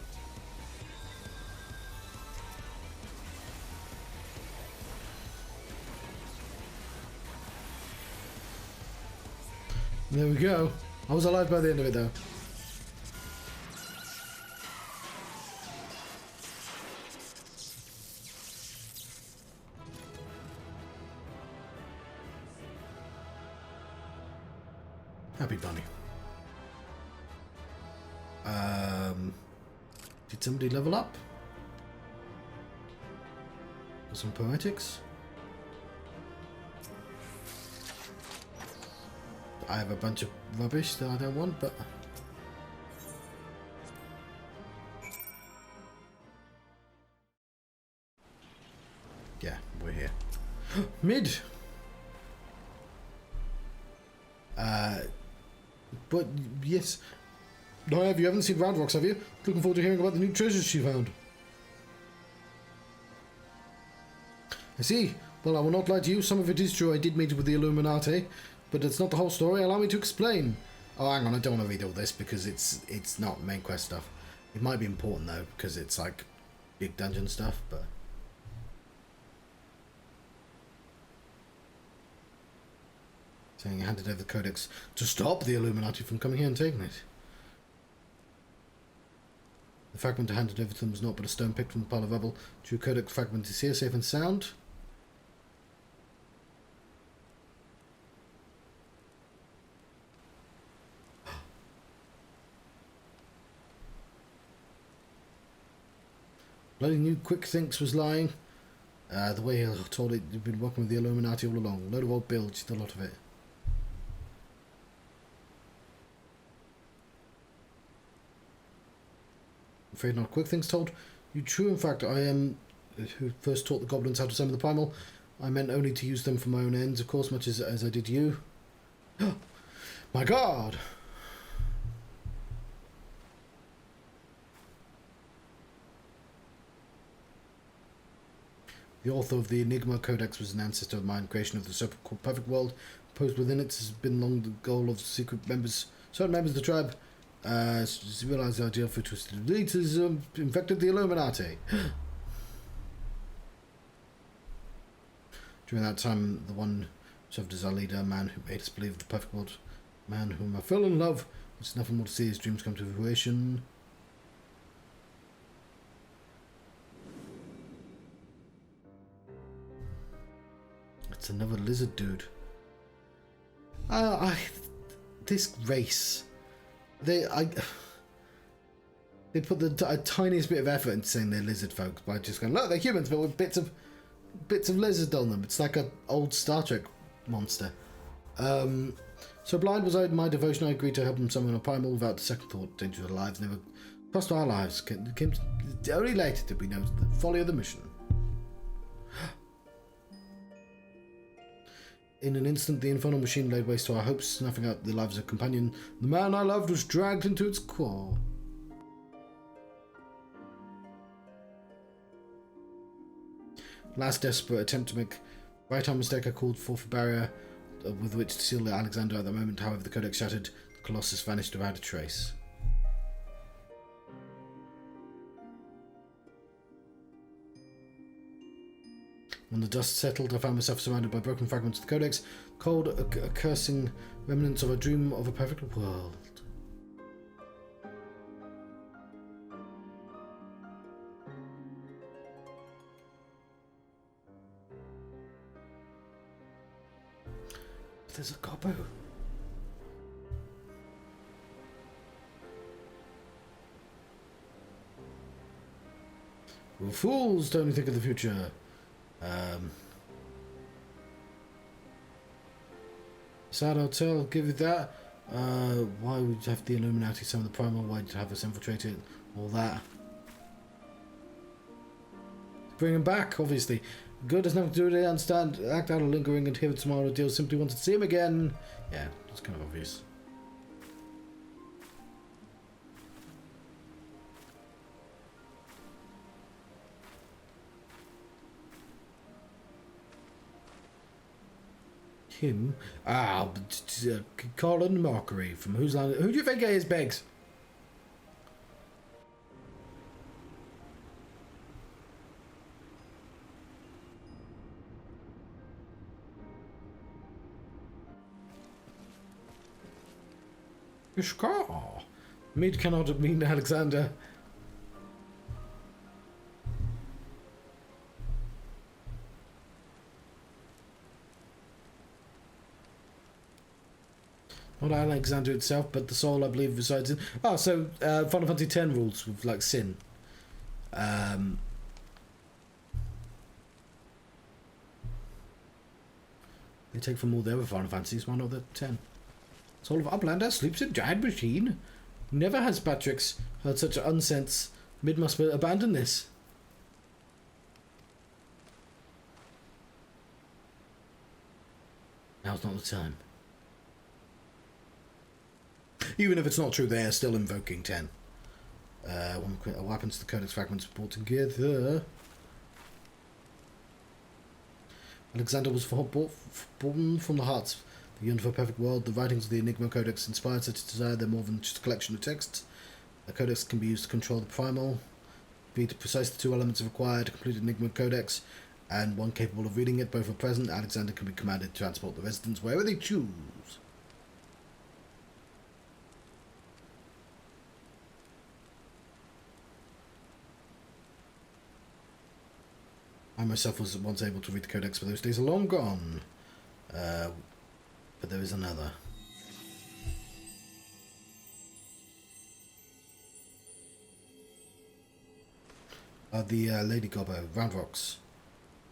There we go. I was alive by the end of it, though. Happy bunny. Did somebody level up? For some poetics? I have a bunch of rubbish that I don't want, but... yeah, we're here. Mid! But, yes. No, you haven't seen Round Rocks, have you? Looking forward to hearing about the new treasures she found. I see. Well, I will not lie to you. Some of it is true. I did meet with the Illuminati. But it's not the whole story. Allow me to explain. Oh, hang on. I don't want to read all this because it's not main quest stuff. It might be important, though, because it's, like, big dungeon stuff, but... saying he handed over the codex to stop the Illuminati from coming here and taking it. The fragment handed over to them was not but a stone picked from the pile of rubble. True codex fragment is here, safe and sound. Bloody knew Quick Thinks was lying. The way he told it, he'd been working with the Illuminati all along. Load of old bilge, a lot of it. Afraid not. Quick Things told you true. In fact, I am who first taught the goblins how to summon the primal. I meant only to use them for my own ends, of course, much as I did you. My God! The author of the Enigma Codex was an ancestor of mine. Creation of the so-called perfect world posed within it has been long the goal of certain members of the tribe. Realized the idea for twisted leaders infected the Illuminati. During that time, the one served as our leader, a man who made us believe the perfect world, a man whom I fell in love. There's nothing more to see his dreams come to fruition. It's another lizard dude. This race. They put the tiniest bit of effort into saying they're lizard folks by just going, look, they're humans, but with bits of lizard on them. It's like an old Star Trek monster. So blind was I my devotion. I agreed to help them summon a primal without a second thought. Danger of their lives never crossed our lives. Came only later did we know the folly of the mission. In an instant, the infernal machine laid waste to our hopes, snuffing out the lives of a companion. The man I loved was dragged into its core. Last desperate attempt to make right arm mistake, I called forth a barrier with which to seal Alexander. At that moment, however, the codex shattered. The Colossus vanished without a trace. When the dust settled, I found myself surrounded by broken fragments of the codex, cold, accursing remnants of a dream of a perfect world. There's a gobbo. We're fools to only think of the future. Sad I'll tell, give you that. Why would you have the Illuminati summon the primal? Why did you have us infiltrate it? All that. Bring him back, obviously. Good has nothing to do with it, understand. Act out of lingering and hear the tomorrow deal. Simply wanted to see him again. Yeah, it's kind of obvious. him. Colin Mockery from Whose Line? Who do you think it is, Biggs? Ishkar. Mead cannot mean Alexander. Not Alexander itself, but the soul, I believe, resides in... Oh, so Final Fantasy X rules with, like, sin. They take from all the other Final Fantasies, why not the 10? Soul of Uplander sleeps in giant machine. Never has Patrick's heard such unsense. Mid must abandon this. Now's not the time. Even if it's not true, they are still invoking 10. What happens to the Codex fragments brought together? Alexander was born from the hearts. The yearn for a perfect world. The writings of the Enigma Codex inspired such a desire. They're more than just a collection of texts. The Codex can be used to control the primal, be to precise the two elements required to complete Enigma Codex, and one capable of reading it. Both are present. Alexander can be commanded to transport the residents wherever they choose. I myself was once able to read the Codex, but those days are long gone. But there is another. The Lady Gobbo, Round Rocks.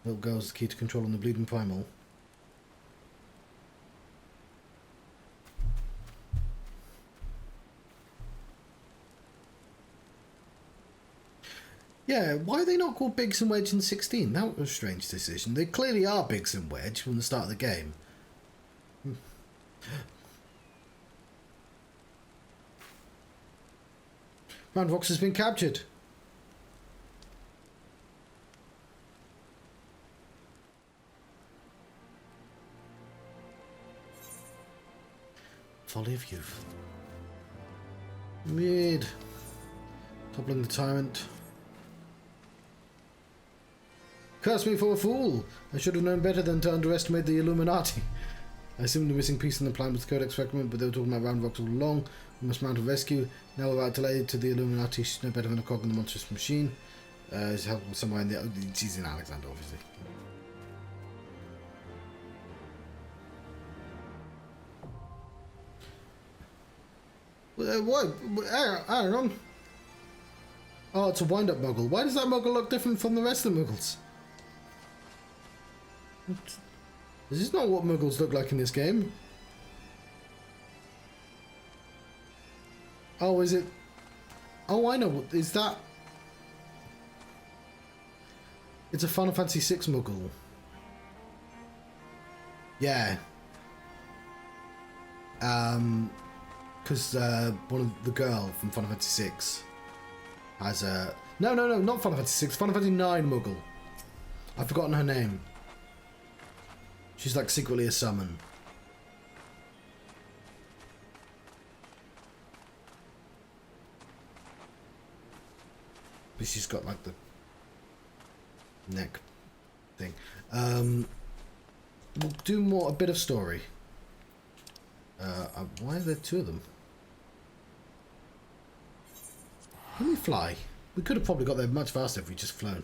Little girl's the key to controlling the bleeding primal. Yeah, why are they not called Biggs and Wedge in 16? That was a strange decision. They clearly are Biggs and Wedge from the start of the game. Roundvox has been captured. Folly of youth. Mid. Toppling the tyrant. Curse me for a fool! I should have known better than to underestimate the Illuminati. I assumed the missing piece in the plan was the Codex fragment, but they were talking about Roundvox all along. We must mount a rescue. Now without delay to the Illuminati, she's no better than a cog in the monstrous machine. She's helping somewhere in the... She's in Alexander, obviously. What? Hang on. Oh, it's a wind-up Muggle. Why does that Muggle look different from the rest of the Muggles? This is not what Muggles look like in this game. Oh, is it? Oh, I know. Is that? It's a Final Fantasy VI Muggle. Yeah. Because one of the girl from Final Fantasy VI has a... No, not Final Fantasy VI. Final Fantasy IX Muggle. I've forgotten her name. She's like secretly a summon. But she's got like the neck thing. We'll do a bit of story. Why are there two of them? Can we fly? We could have probably got there much faster if we just flown.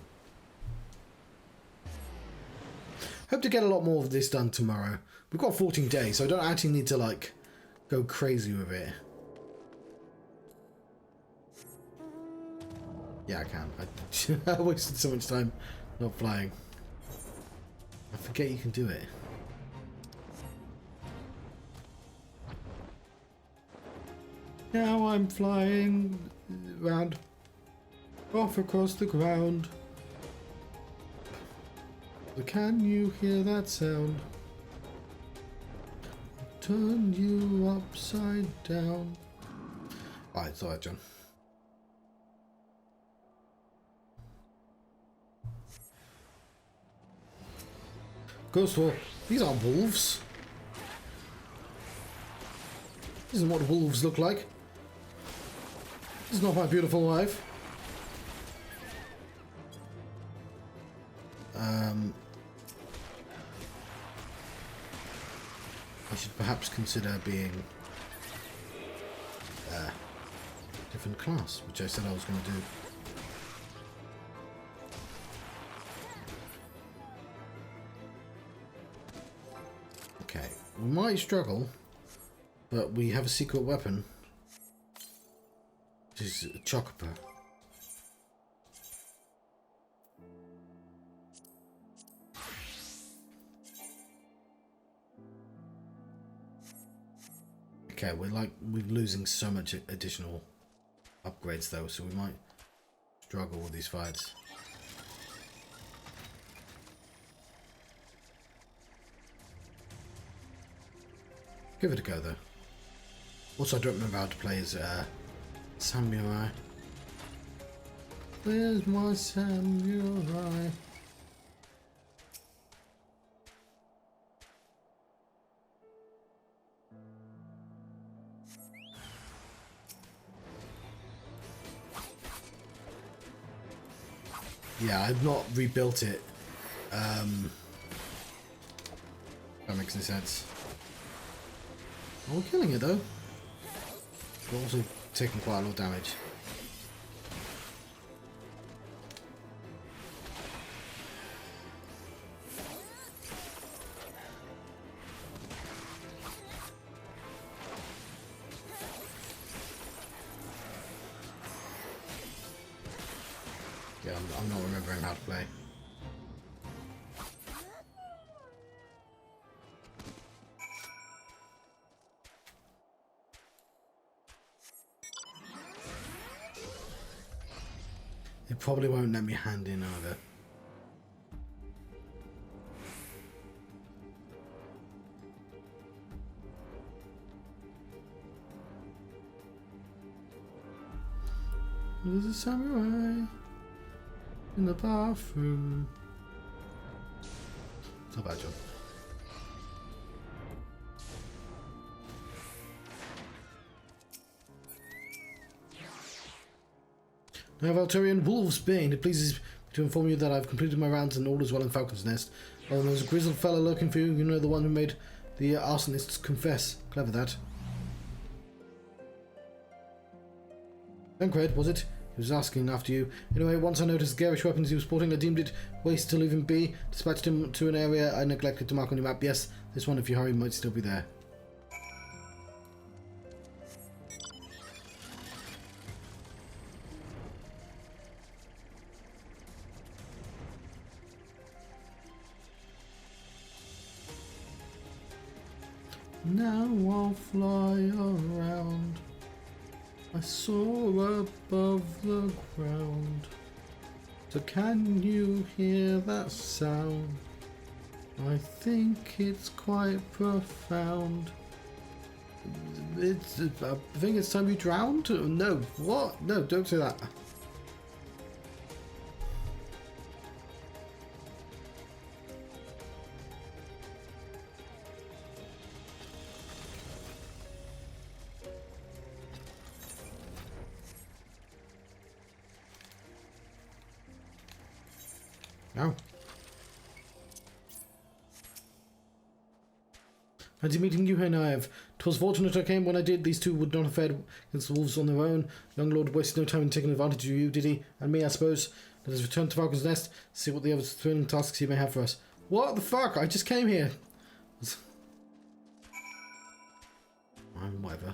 Hope to get a lot more of this done tomorrow. We've got 14 days, so I don't actually need to like go crazy with it. Yeah, I can. I wasted so much time not flying. I forget you can do it. Now I'm flying round off across the ground. But can you hear that sound? Turn you upside down. Alright, it's alright, John. Ghost War. These aren't wolves. This isn't what wolves look like. This is not my beautiful wife. I should perhaps consider being a different class, which I said I was going to do. Okay, we might struggle, but we have a secret weapon, which is a chocoper. Okay, we're losing so much additional upgrades though, so we might struggle with these fights. Give it a go though. Also, I don't remember how to play as samurai. Where's my samurai? Yeah, I've not rebuilt it. That makes any sense. Oh, we're killing it though. We're also taking quite a lot of damage. Yeah, I'm not remembering how to play. It probably won't let me hand in either. There's a samurai in the bathroom. It's not bad, John. Now, Valterian Wolves Bane, it pleases me to inform you that I've completed my rounds and all is well in Falcon's Nest. Oh, there's a grizzled fella looking for you. You know, the one who made the arsonists confess. Clever that. Duncred, was it? He was asking after you. Anyway, once I noticed the garish weapons he was sporting, I deemed it waste to leave him be. Dispatched him to an area I neglected to mark on your map. Yes, this one, if you hurry, might still be there. Now I'll fly around. I soar above the ground. So can you hear that sound? I think it's quite profound. I think it's time you drowned? No, what? No, don't say that. No. Fancy meeting you here, Naive. 'Twas fortunate I came when I did. These two would not have fared against the wolves on their own. Young Lord wasted no time in taking advantage of you, did he? And me, I suppose. Let us return to Falcon's Nest, see what the other thrilling tasks he may have for us. What the fuck? I just came here. Whatever.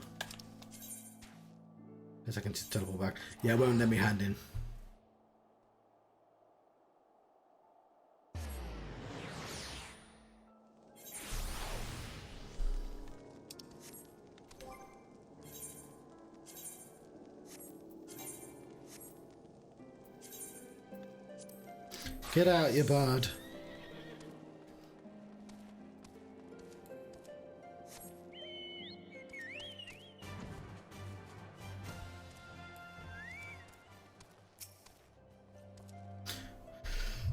Guess I can just teleport back. Yeah, it won't let me hand in. Get out, you bard.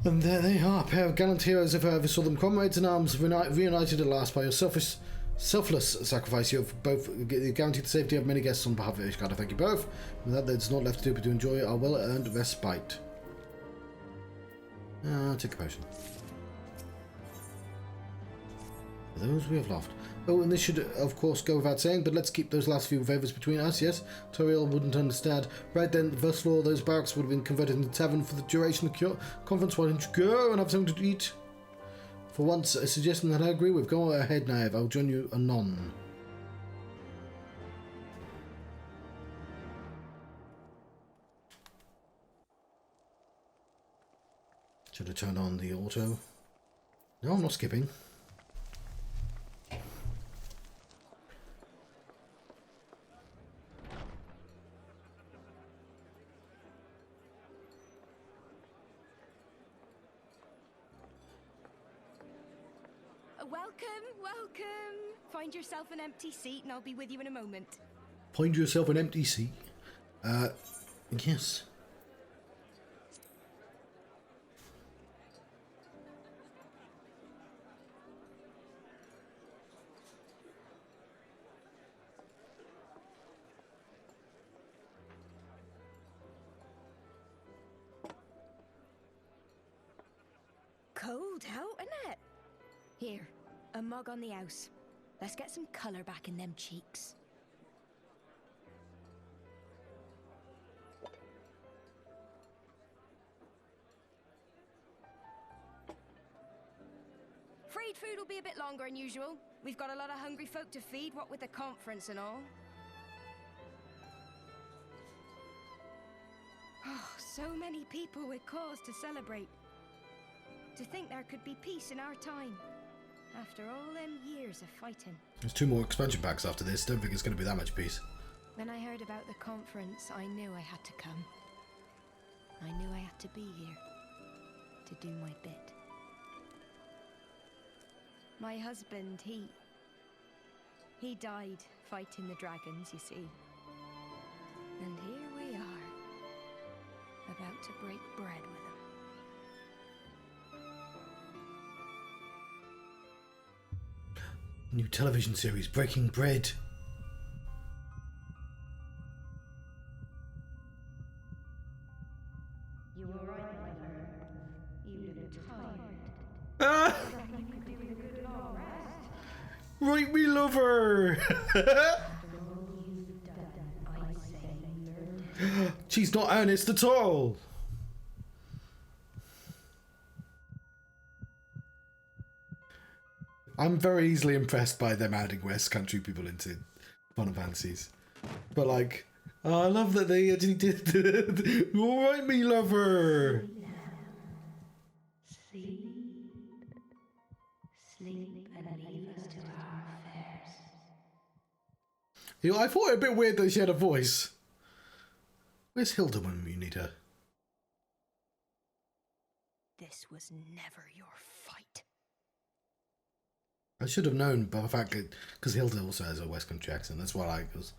And there they are, a pair of gallant heroes if I ever saw them, comrades in arms, reunited at last by your selfish selfless sacrifice. You have both guaranteed the safety of many guests on behalf of Ishgard. I thank you both. With that, there's not left to do but to enjoy our well-earned respite. Take a potion. For those we have loved. Oh, and this should, of course, go without saying, but let's keep those last few favours between us, yes? Toriel wouldn't understand. Right then, the first floor of those barracks would have been converted into a tavern for the duration of the conference. Why don't you go and have something to eat? For once, a suggestion that I agree with. Go ahead, Naive. I'll join you anon. Should have turned on the auto. No, I'm not skipping. Welcome. Find yourself an empty seat and I'll be with you in a moment. Find yourself an empty seat? Yes. Cold out, isn't it? Here, a mug on the house. Let's get some colour back in them cheeks. Freed food will be a bit longer than usual. We've got a lot of hungry folk to feed, what with the conference and all. Oh, so many people with cause to celebrate. To think there could be peace in our time. After all them years of fighting. There's 2 more expansion packs after this. Don't think it's going to be that much peace. When I heard about the conference, I knew I had to come. I knew I had to be here. To do my bit. My husband, he died fighting the dragons, you see. And here we are. About to break bread with him. New television series, Breaking Bread. You were right, my friend. You look tired. Ah! You could do with a good long rest. Right, we love her! After all you've done, I say learn. She's not earnest at all! I'm very easily impressed by them adding West Country people into Final Fantasies. But like, oh, I love that they actually did. Alright, me lover! Sleep. Sleep and leave us to our affairs. You know, I thought it a bit weird that she had a voice. Where's Hilda when we need her? This was never your fight. I should have known by the fact that, because Hilda also has a West Country accent, that's why I was.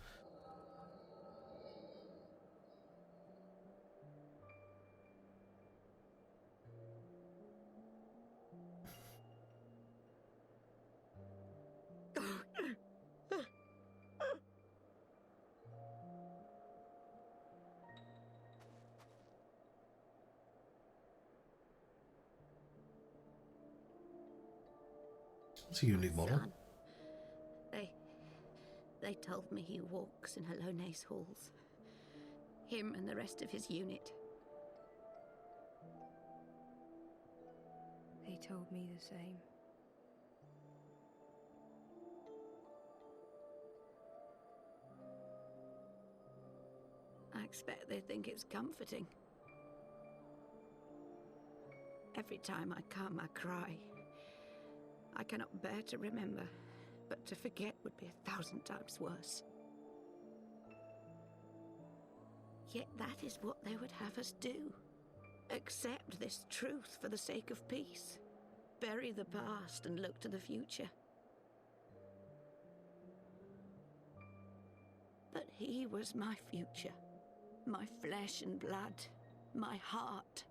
It's a unique model. Son. They told me he walks in Halone's halls. Him and the rest of his unit. They told me the same. I expect they think it's comforting. Every time I come, I cry. I cannot bear to remember, but to forget would be 1,000 times worse. Yet that is what they would have us do. Accept this truth for the sake of peace. Bury the past and look to the future. But he was my future. My flesh and blood. My heart.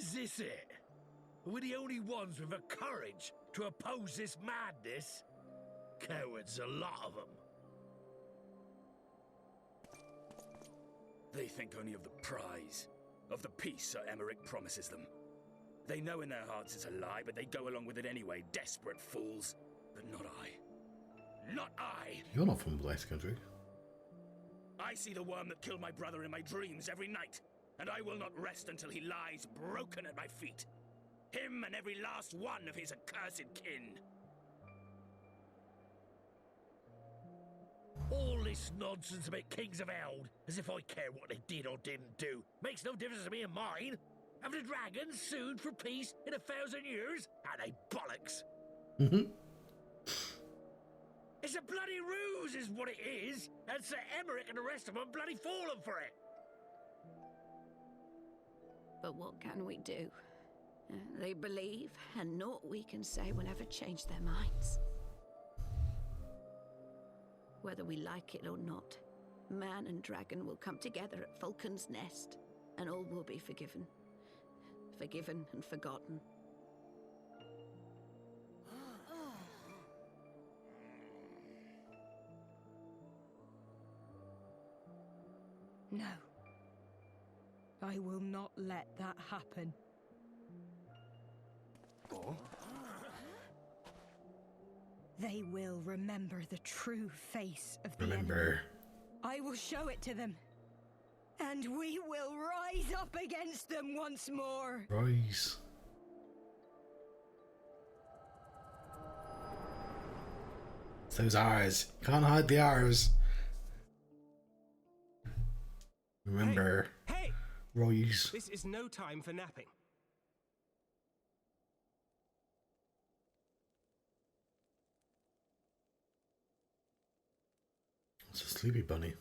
Is this it? We're the only ones with the courage to oppose this madness? Cowards, a lot of them. They think only of the prize, of the peace Sir Emmerich promises them. They know in their hearts it's a lie, but they go along with it anyway, desperate fools. But not I. Not I! You're not from the West Country. I see the worm that killed my brother in my dreams every night, and I will not rest until he lies broken at my feet. Him and every last one of his accursed kin. All this nonsense about Kings of Eld, as if I care what they did or didn't do, makes no difference to me and mine. Have the dragons sued for peace in 1,000 years? Are they bollocks? It's a bloody ruse is what it is, and Sir Emmerich and the rest of them bloody fallen for it. But what can we do? They believe, and naught we can say will ever change their minds. Whether we like it or not, man and dragon will come together at Vulcan's Nest, and all will be forgiven. Forgiven and forgotten. No. I will not let that happen. They will remember the true face of the enemy. I will show it to them. And we will rise up against them once more. Rise. It's those R's. Can't hide the R's. Remember. Hey! Rise. This is no time for napping. It's a sleepy bunny.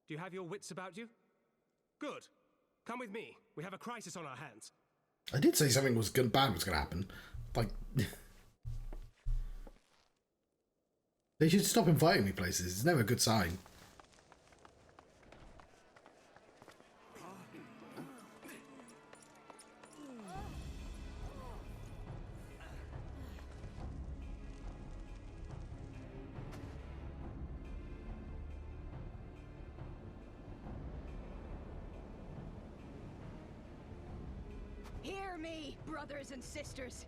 Do you have your wits about you? Good. Come with me. We have a crisis on our hands. I did say something bad was going to happen. Like, they should stop inviting me places. It's never a good sign. Hear me, brothers and sisters.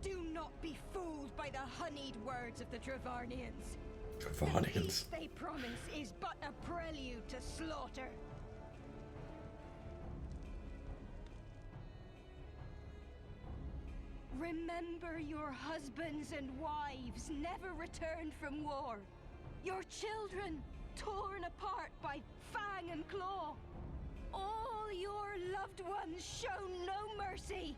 Do not be fooled by the honeyed words of the Travarnians. The peace they promise is but a prelude to slaughter. Remember your husbands and wives never returned from war. Your children torn apart by fang and claw. All your loved ones shown no mercy.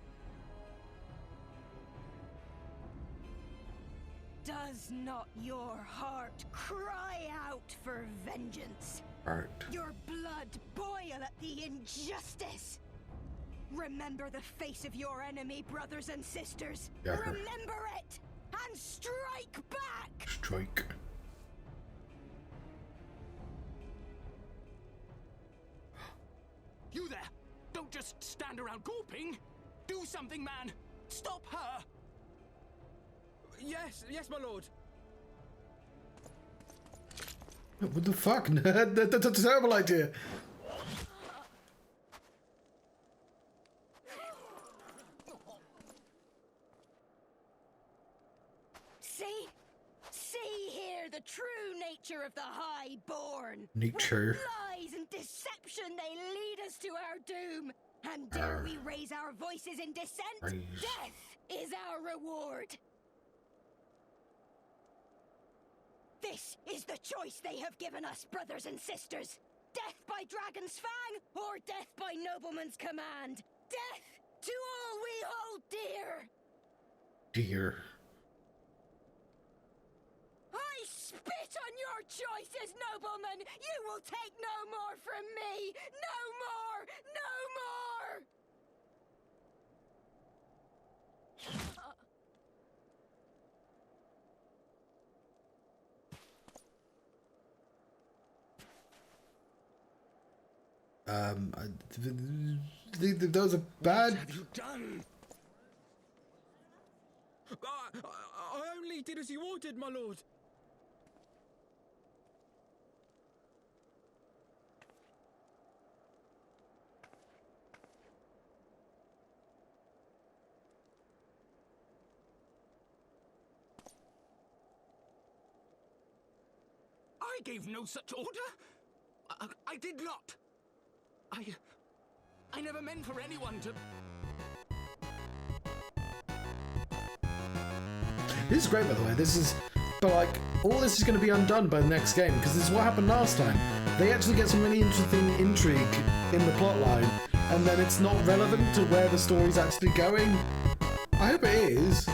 Does not your heart cry out for vengeance? Heart. Your blood boil at the injustice. Remember the face of your enemy, brothers and sisters. Yeah. Remember it and strike back. Strike. You there! Don't just stand around gawping! Do something, man! Stop her! Yes, my lord. What the fuck? That's a terrible idea. See here the true nature of the Highborn. Nature. With lies and deception they lead us to our doom. And dare we raise our voices in dissent? Death is our reward. This is the choice they have given us, brothers and sisters. Death by dragon's fang, or death by nobleman's command. Death to all we hold dear. Dear. I spit on your choices, noblemen. You will take no more from me. No more. No more. Those are bad. What have you done? I only did as you ordered, my lord. I gave no such order. I did not. I never meant for anyone to... This is great, by the way. But like, all this is going to be undone by the next game, because this is what happened last time. They actually get some really interesting intrigue in the plotline, and then it's not relevant to where the story's actually going. I hope it is.